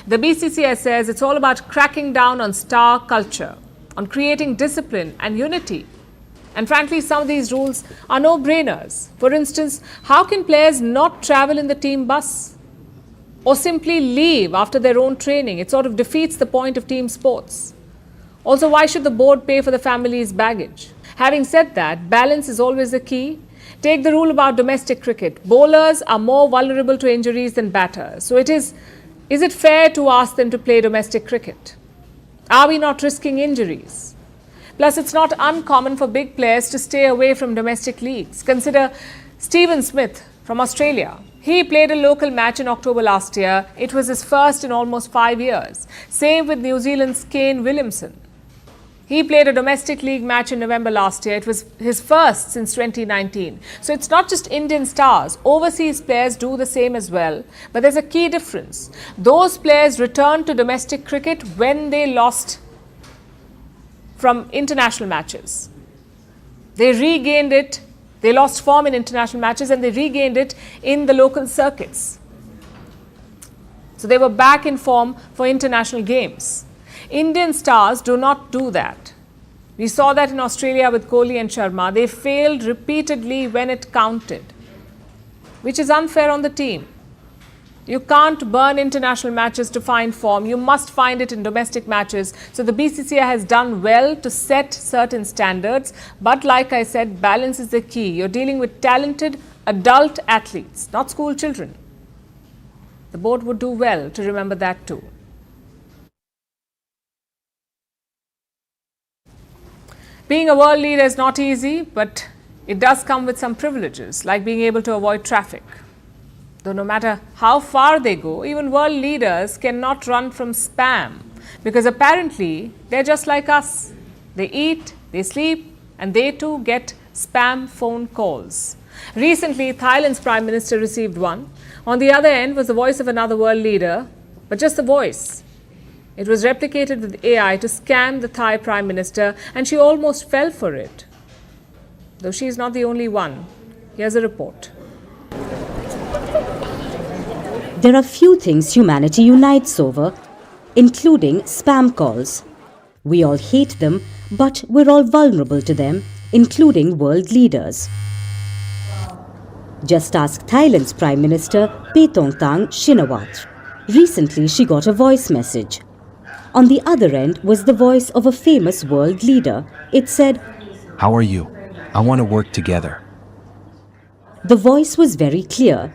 The BCCI says it's all about cracking down on star culture, on creating discipline and unity. And frankly, some of these rules are no-brainers. For instance, how can players not travel in the team bus or simply leave after their own training? It sort of defeats the point of team sports. Also, why should the board pay for the family's baggage? Having said that, balance is always the key. Take the rule about domestic cricket. Bowlers are more vulnerable to injuries than batters. So is it fair to ask them to play domestic cricket? Are we not risking injuries? Plus, it's not uncommon for big players to stay away from domestic leagues. Consider Stephen Smith from Australia. He played a local match in October last year. It was his first in almost 5 years. Same with New Zealand's Kane Williamson. He played a domestic league match in November last year. It was his first since 2019. So it's not just Indian stars. Overseas players do the same as well. But there's a key difference. Those players returned to domestic cricket when they lost from international matches. They regained it. They lost form in international matches and they regained it in the local circuits. So they were back in form for international games. Indian stars do not do that. We saw that in Australia with Kohli and Sharma. They failed repeatedly when it counted, which is unfair on the team. You can't burn international matches to find form. You must find it in domestic matches. So the BCCI has done well to set certain standards. But like I said, balance is the key. You're dealing with talented adult athletes, not school children. The board would do well to remember that too. Being a world leader is not easy, but it does come with some privileges, like being able to avoid traffic. Though no matter how far they go, even world leaders cannot run from spam, because apparently they're just like us. They eat, they sleep, and they too get spam phone calls. Recently, Thailand's Prime Minister received one. On the other end was the voice of another world leader, but just the voice. It was replicated with AI to scam the Thai Prime Minister, and she almost fell for it. Though she is not the only one. Here's a report. There are few things humanity unites over, including spam calls. We all hate them, but we're all vulnerable to them, including world leaders. Just ask Thailand's Prime Minister Paetongtarn Shinawatra. Recently, she got a voice message. On the other end was the voice of a famous world leader. It said, "How are you? I want to work together." The voice was very clear.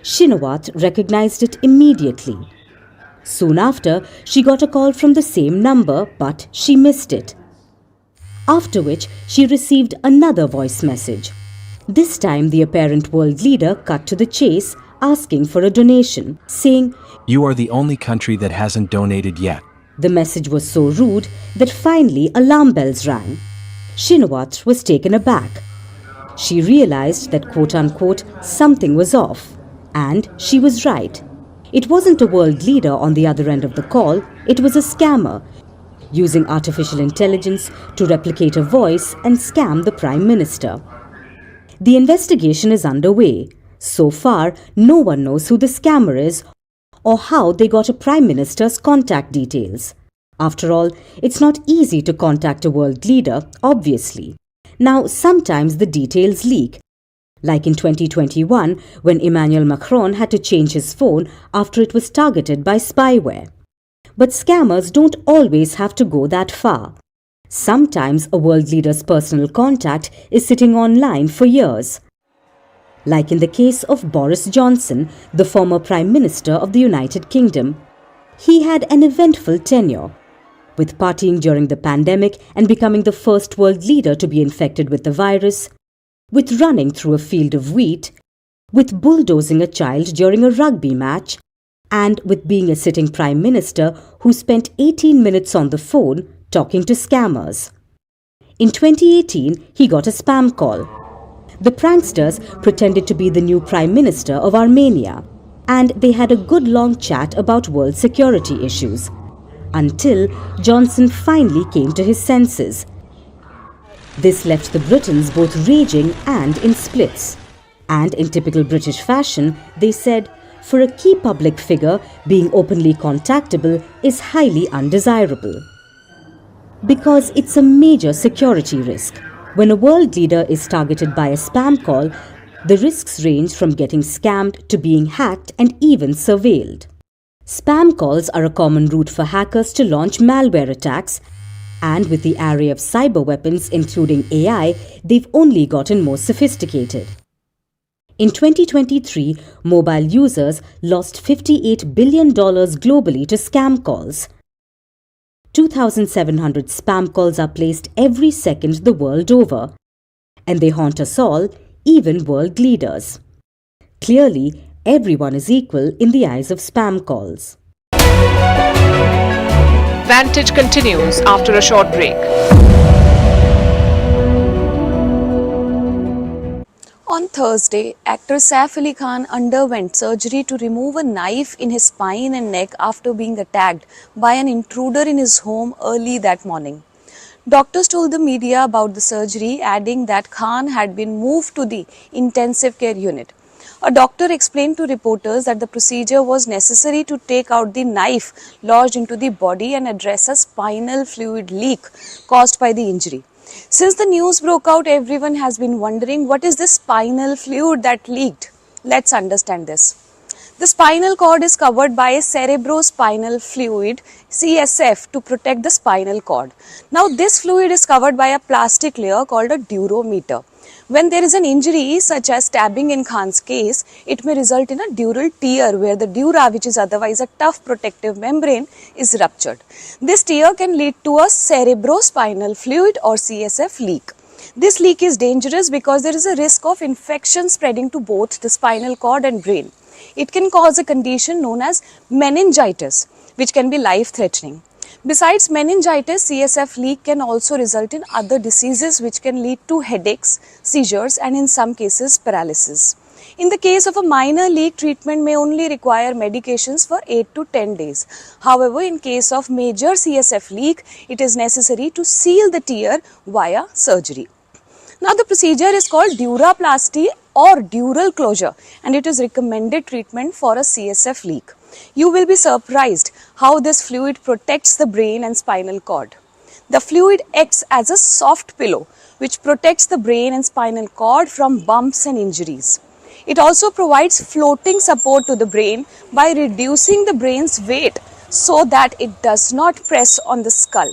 Shinawatra recognized it immediately. Soon after, she got a call from the same number, but she missed it. After which, she received another voice message. This time, the apparent world leader cut to the chase, asking for a donation, saying, "You are the only country that hasn't donated yet." The message was so rude that finally alarm bells rang. Shinawatra was taken aback. She realized that quote-unquote something was off. And she was right. It wasn't a world leader on the other end of the call, it was a scammer, using artificial intelligence to replicate a voice and scam the Prime Minister. The investigation is underway. So far, no one knows who the scammer is or how they got a Prime Minister's contact details. After all, it's not easy to contact a world leader, obviously. Now, sometimes the details leak. Like in 2021, when Emmanuel Macron had to change his phone after it was targeted by spyware. But scammers don't always have to go that far. Sometimes a world leader's personal contact is sitting online for years. Like in the case of Boris Johnson, the former Prime Minister of the United Kingdom. He had an eventful tenure, with partying during the pandemic and becoming the first world leader to be infected with the virus, with running through a field of wheat, with bulldozing a child during a rugby match, and with being a sitting Prime Minister who spent 18 minutes on the phone talking to scammers. In 2018, he got a spam call. The pranksters pretended to be the new Prime Minister of Armenia, and they had a good long chat about world security issues, until Johnson finally came to his senses. This left the Britons both raging and in splits. And in typical British fashion, they said, for a key public figure, being openly contactable is highly undesirable. Because it's a major security risk. When a world leader is targeted by a spam call, the risks range from getting scammed to being hacked and even surveilled. Spam calls are a common route for hackers to launch malware attacks, and with the array of cyber weapons including AI, they've only gotten more sophisticated. In 2023, mobile users lost $58 billion globally to scam calls. 2,700 spam calls are placed every second the world over, and they haunt us all, even world leaders. Clearly, everyone is equal in the eyes of spam calls. Vantage continues after a short break. On Thursday, actor Saf Alik Khan underwent surgery to remove a knife in his spine and neck after being attacked by an intruder in his home early that morning. Doctors told the media about the surgery, adding that Khan had been moved to the intensive care unit. A doctor explained to reporters that the procedure was necessary to take out the knife lodged into the body and address a spinal fluid leak caused by the injury. Since the news broke out, everyone has been wondering what is this spinal fluid that leaked. Let's understand this. The spinal cord is covered by a cerebrospinal fluid, CSF, to protect the spinal cord. Now, this fluid is covered by a plastic layer called a durometer. When there is an injury, such as stabbing in Khan's case, it may result in a dural tear where the dura, which is otherwise a tough protective membrane, is ruptured. This tear can lead to a cerebrospinal fluid or CSF leak. This leak is dangerous because there is a risk of infection spreading to both the spinal cord and brain. It can cause a condition known as meningitis, which can be life-threatening. Besides meningitis, CSF leak can also result in other diseases which can lead to headaches, seizures, and in some cases paralysis. In the case of a minor leak, treatment may only require medications for 8 to 10 days. However, in case of major CSF leak, it is necessary to seal the tear via surgery. Now, the procedure is called duroplasty or dural closure, and it is recommended treatment for a CSF leak. You will be surprised how this fluid protects the brain and spinal cord. The fluid acts as a soft pillow which protects the brain and spinal cord from bumps and injuries. It also provides floating support to the brain by reducing the brain's weight so that it does not press on the skull.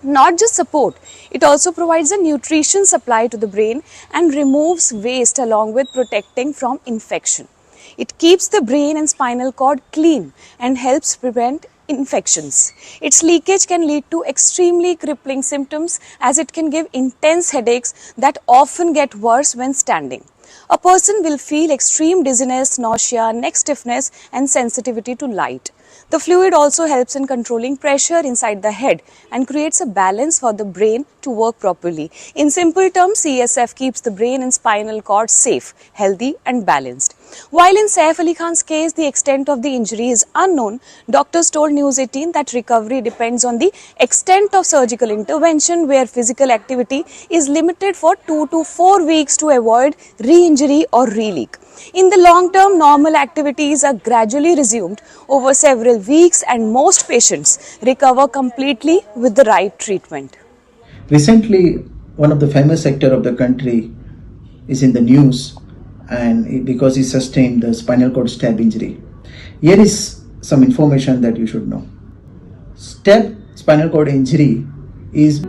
Not just support, it also provides a nutrition supply to the brain and removes waste along with protecting from infection. It keeps the brain and spinal cord clean and helps prevent infections. Its leakage can lead to extremely crippling symptoms as it can give intense headaches that often get worse when standing. A person will feel extreme dizziness, nausea, neck stiffness, and sensitivity to light. The fluid also helps in controlling pressure inside the head and creates a balance for the brain to work properly. In simple terms, CSF keeps the brain and spinal cord safe, healthy, and balanced. While in Saf Alik Khan's case, the extent of the injury is unknown, doctors told News 18 that recovery depends on the extent of surgical intervention, where physical activity is limited for 2 to 4 weeks to avoid re-injury or re-leak. In the long term, normal activities are gradually resumed over several weeks and most patients recover completely with the right treatment. Recently, one of the famous actor of the country is in the news and because he sustained the spinal cord stab injury. Here is some information that you should know. Stab spinal cord injury is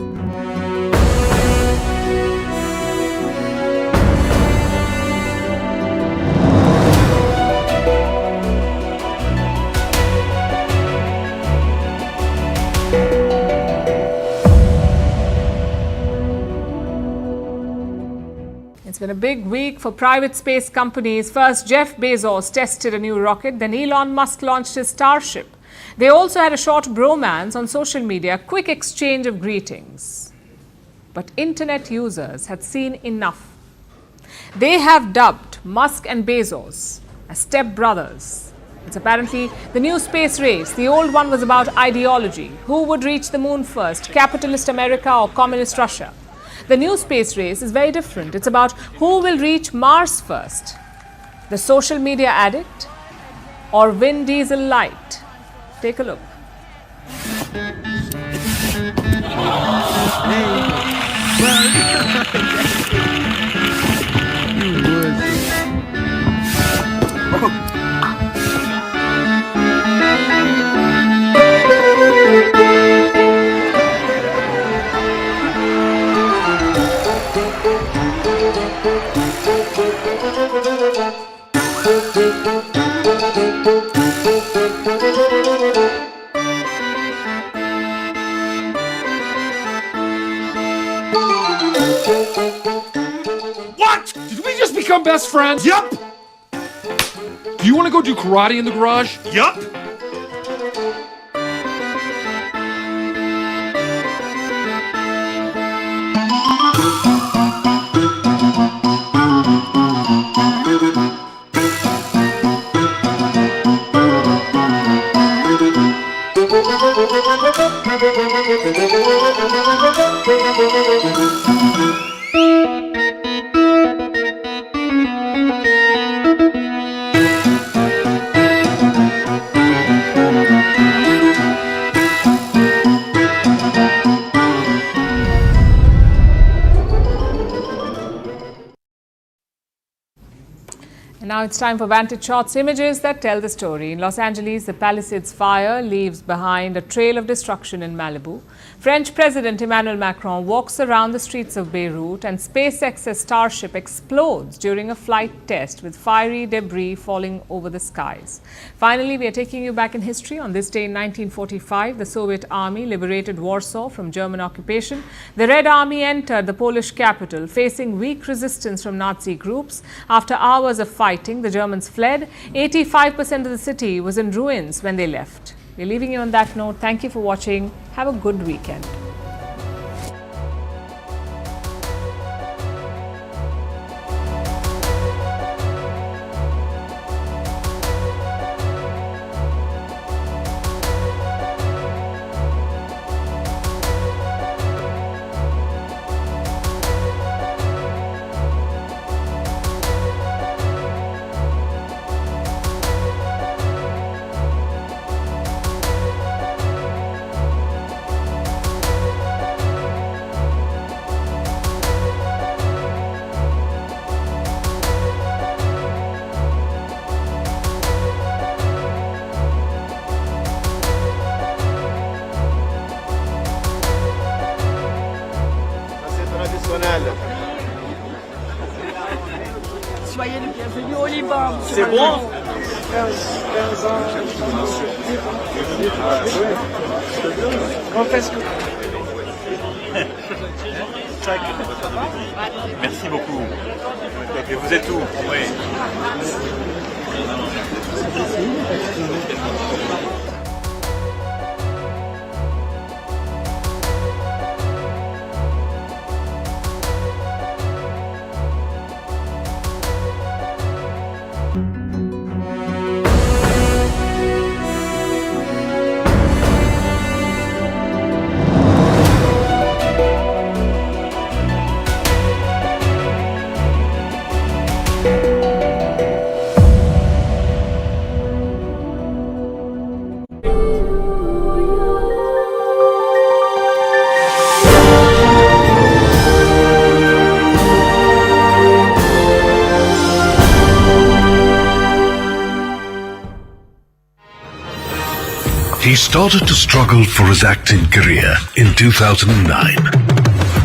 It's been a big week for private space companies. First, Jeff Bezos tested a new rocket, then Elon Musk launched his Starship. They also had a short bromance on social media, a quick exchange of greetings. But internet users had seen enough. They have dubbed Musk and Bezos as step-brothers. It's apparently the new space race. The old one was about ideology. Who would reach the moon first, capitalist America or communist Russia? The new space race is very different. It's about who will reach Mars first, the social media addict or Vin Diesel light. Take a look. What? Did we just become best friends? Yup! Do you want to go do karate in the garage? Yup! And now it's time for Vantage Shots, images that tell the story. In Los Angeles, the Palisades fire leaves behind a trail of destruction in Malibu. French President Emmanuel Macron walks around the streets of Beirut, and SpaceX's Starship explodes during a flight test with fiery debris falling over the skies. Finally, we are taking you back in history. On this day in 1945, the Soviet army liberated Warsaw from German occupation. The Red Army entered the Polish capital, facing weak resistance from Nazi groups. After hours of fighting, the Germans fled. 85% of the city was in ruins when they left. We're leaving you on that note. Thank you for watching. Have a good weekend. Soyez les bienvenus au Liban. C'est bon? 15 ans. Quand est-ce que... Merci beaucoup. Et vous êtes où? Oui. He started to struggle for his acting career in 2009.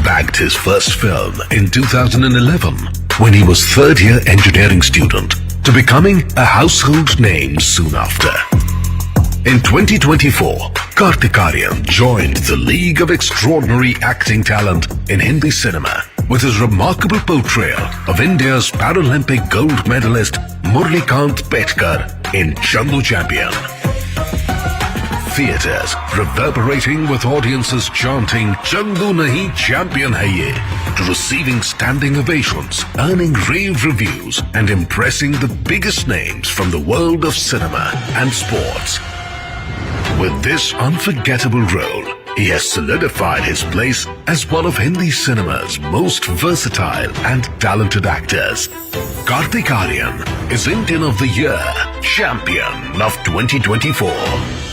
Bagged his first film in 2011 when he was third-year engineering student, to becoming a household name soon after. In 2024, Karthikarian joined the League of Extraordinary Acting Talent in Hindi cinema with his remarkable portrayal of India's Paralympic gold medalist Murlikant Petkar in Chandu Champion. Theatres reverberating with audiences chanting "Chandu Nahi, Champion Hai Ye," to receiving standing ovations, earning rave reviews and impressing the biggest names from the world of cinema and sports. With this unforgettable role, he has solidified his place as one of Hindi cinema's most versatile and talented actors. Kartik Aaryan is Indian of the Year, Champion of 2024.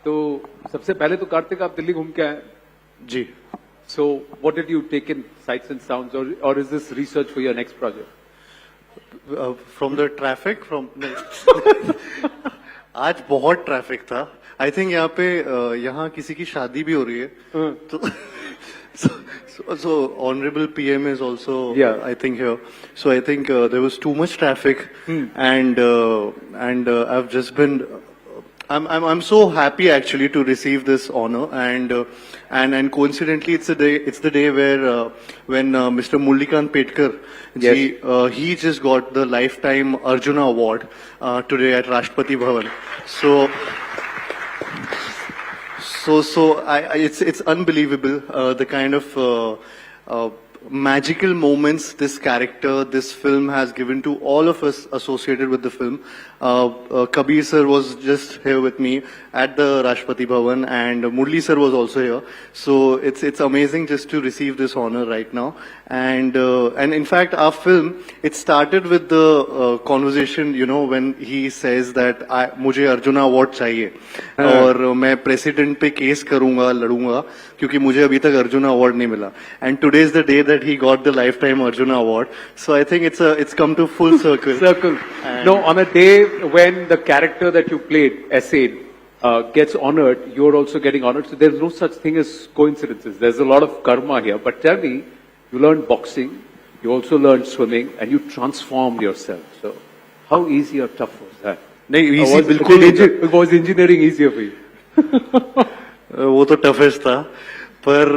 तो सबसे पहले तो कार्तिक आप दिल्ली घूम के आए जी so what did you take in sights and sounds or is this research for your next project from the traffic from आज बहुत ट्रैफिक था आई थिंक यहाँ पे यहाँ किसी की शादी भी हो रही है तो so honorable PM is also I think here so I think there was too much traffic and I've just been I'm so happy actually to receive this honor and coincidentally it's the day where when Mr. Murlikant Petkar he just got the lifetime Arjuna award today at Rashtrapati Bhavan so it's unbelievable the kind of magical moments this character, this film has given to all of us associated with the film. Kabir sir was just here with me at the Rashtrapati Bhavan and Murli sir was also here. So it's amazing just to receive this honor right now. And in fact our film, it started with the conversation, you know, when he says that मुझे arjuna award चाहिए और मैं president पे case करूंगा लड़ूंगा क्योंकि मुझे अभी तक अर्जुना अवार्ड नहीं मिला. And today is the day that he got the lifetime Arjuna award. So I think it's come to full circle. No, on a day when the character that you played, essayed, gets honored, you're also getting honored. So there's no such thing as coincidences. There's a lot of karma here. But tell me, you learned boxing, you also learned swimming, and you transformed yourself. So how easy or tough was that? नहीं easy बिल्कुल. Was engineering easier for you? वो तो toughest था. But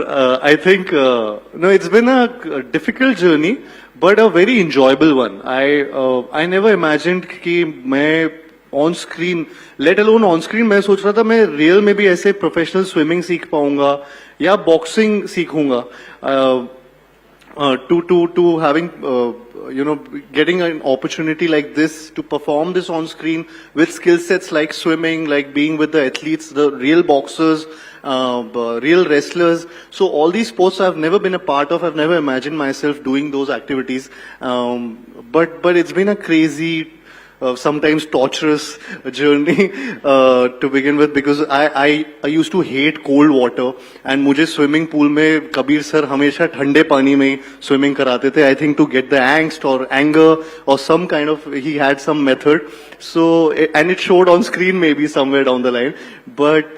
I think no, it's been a difficult journey, but a very enjoyable one. I never imagined कि मैं on screen, let alone on screen, मैं सोच रहा था मैं real में भी ऐसे professional swimming सीख पाऊंगा या boxing सीखूंगा. To having you know, getting an opportunity like this to perform this on screen with skill sets like swimming, like being with the athletes, the real boxers, real wrestlers. So all these sports I've never been a part of. I've never imagined myself doing those activities. But it's been a crazy, sometimes torturous journey to begin with because I used to hate cold water and मुझे swimming pool में Kabir sir हमेशा ठंडे पानी में swimming कराते थे. I think to get the angst or anger or some kind of, he had some method. So and it showed on screen maybe somewhere down the line. But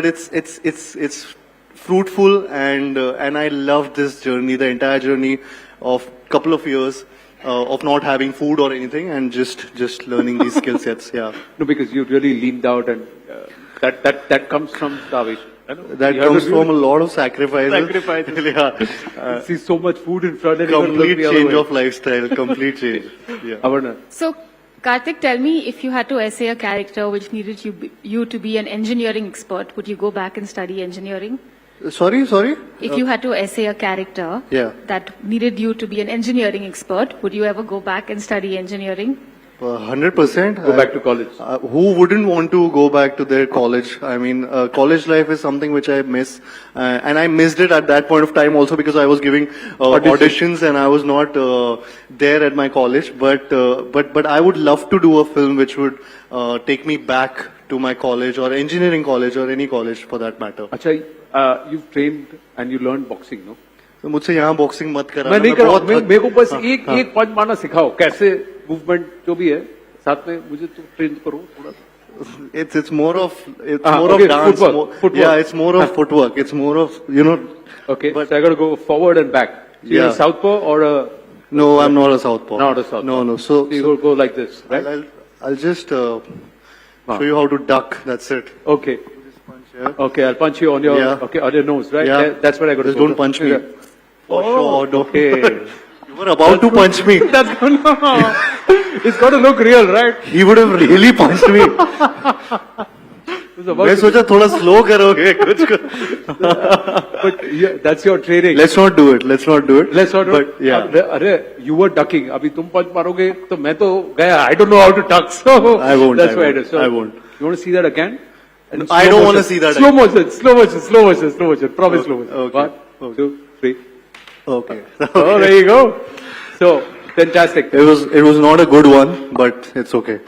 it's fruitful and I love this journey, the entire journey of couple of years. Of not having food or anything and just learning these skill sets, yeah. No, because you really leaned out and that comes from starvation. That comes from a lot of sacrifices. Yeah. See so much food in front of you. Complete change of lifestyle, complete change. Yeah. Avarna. So, Kartik, tell me, if you had to essay a character which needed you to be an engineering expert, would you go back and study engineering? Sorry? If you had to essay a character that needed you to be an engineering expert, would you ever go back and study engineering? 100%. Go back to college. Who wouldn't want to go back to their college? I mean, college life is something which I miss, and I missed it at that point of time also because I was giving auditions and I was not there at my college. But I would love to do a film which would take me back to my college or engineering college or any college for that matter. Acha, you've trained and you learned boxing, no? तो मुझसे यहाँ boxing मत करा मैं नहीं कर रहा हूँ मेरे को बस एक पंच मारना सिखाओ कैसे मूवमेंट जो भी है साथ में मुझे तो ट्रेन करो थोड़ा it's more of dance footwork. Yeah, it's more of footwork, it's more of okay, but so I got to go forward and back. So you're a southpaw or a no, I'm not a southpaw. Not a southpaw. No, so you go like this, right? I'll just show you how to duck. That's it. Okay. Okay, I'll punch you on your on your nose, right? Yeah. That's what I got to do. Just don't punch me. For sure. Okay. You were about to punch me. That's good. It's got to look real, right? He would have really punched me. मैं सोचा थोड़ा slow करोगे कुछ But yeah, that's your training. Let's not do it. Let's not do it. Let's not do it. But yeah. अरे, you were ducking. अभी तुम punch मारोगे तो मैं तो गया. I don't know how to duck. So I won't. That's why it is. So I won't. You want to see that again? And I don't want to see that. Slow motion. Promise slow motion. Okay. 1, 2, 3. Okay. Oh, there you go. So fantastic. It was not a good one, but it's okay.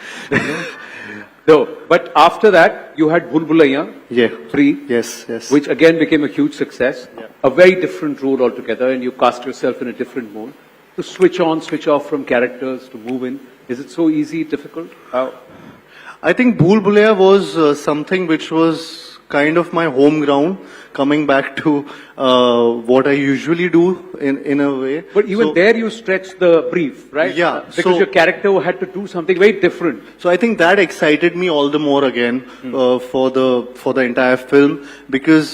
So, but after that, you had Bhul Bhulaiya, 3, yes, which again became a huge success. Yeah. A very different role altogether, and you cast yourself in a different mode. To switch on, switch off from characters, to move in. Is it so easy, difficult? I think Bhul Bhulaiya was something which was kind of my home ground, coming back to what I usually do in a way. But even there you stretched the brief, right? Yeah. Because your character had to do something very different. So I think that excited me all the more again for the entire film, because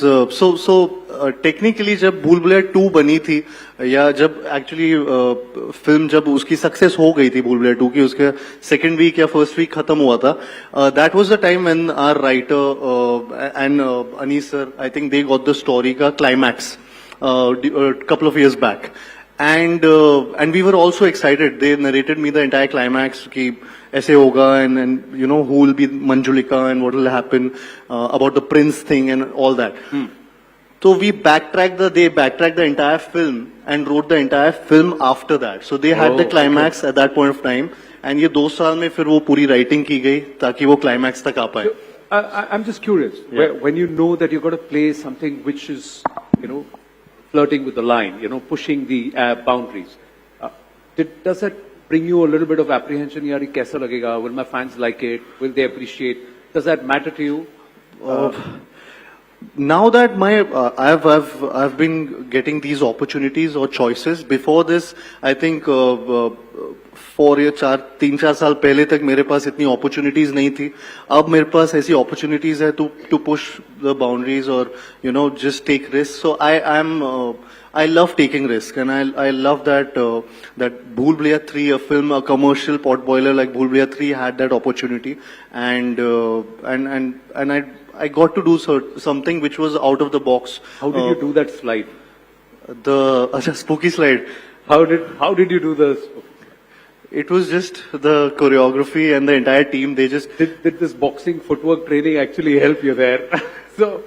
technically जब भूल भुलैया 2 बनी थी या जब actually film जब उसकी success हो गई थी भूल भुलैया 2 की उसके second week या first week खत्म हुआ था, that was the time when our writer and Anis sir, I think they got the story का climax a couple of years back, and we were also excited. They narrated me the entire climax कि ऐसे होगा and you know who will be Manjulika and what will happen about the prince thing and all that. So they backtracked the entire film and wrote the entire film after that. So they had the climax at that point of time, and ये 2 साल में फिर वो पूरी writing की गई ताकि वो climax तक आ पाए. I'm just curious, when you know that you're going to play something which is, flirting with the line, pushing the boundaries, does that bring you a little bit of apprehension? Yaar, kaisa lagega? Will my fans like it? Will they appreciate? Does that matter to you? Now that I've been getting these opportunities or choices. Before this, I think 4 या 3-4 साल पहले तक मेरे पास इतनी opportunities नहीं थी. अब मेरे पास ऐसी opportunities है to push the boundaries or just take risks. So I love taking risk, and I love that that Bhul Bhulaiya 3, a film, a commercial potboiler like Bhul Bhulaiya 3 had that opportunity, and I got to do something which was out of the box. How did you do that slide? The spooky slide. How did you do this? It was just the choreography and the entire team. They just did this boxing footwork training actually help you there? So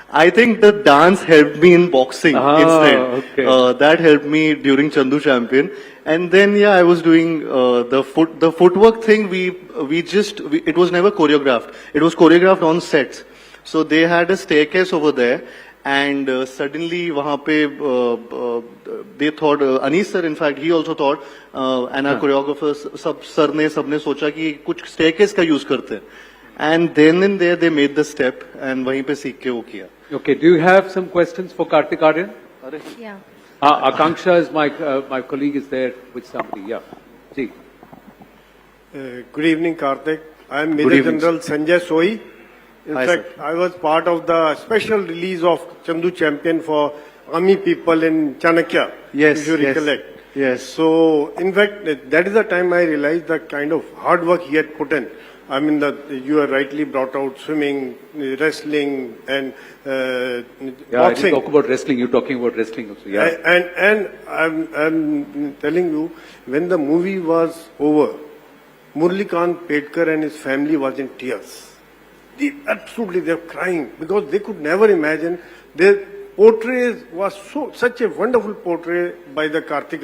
I think the dance helped me in boxing instead. Okay. That helped me during Chandu Champion. And then I was doing the footwork thing. It was never choreographed. It was choreographed on sets. So they had a staircase over there, and suddenly wahan pe they thought, Anis sir in fact he also thought, and our choreographers sabne socha ki kuch staircase ka use karte hain. And then and there they made the step, and wahin pe seekh ke wo kiya. Okay, do you have some questions for Kartik Aryan? Yeah. Akanksha is my colleague is there with somebody. Yeah. See. Good evening, Kartik. I am Major General Sanjay Sohi. In fact, I was part of the special release of Chandu Champion for army people in Chanakya. Yes, if you recollect. Yes. So, in fact, that is the time I realized the kind of hard work he had put in. I mean, you are rightly brought out swimming, wrestling, and boxing. I didn't talk about wrestling. You're talking about wrestling also. Yeah. And I'm telling you, when the movie was over, Murlikant Pedkar and his family was in tears. Absolutely, they're crying because they could never imagine. Their portrait was such a wonderful portrait by the Kartik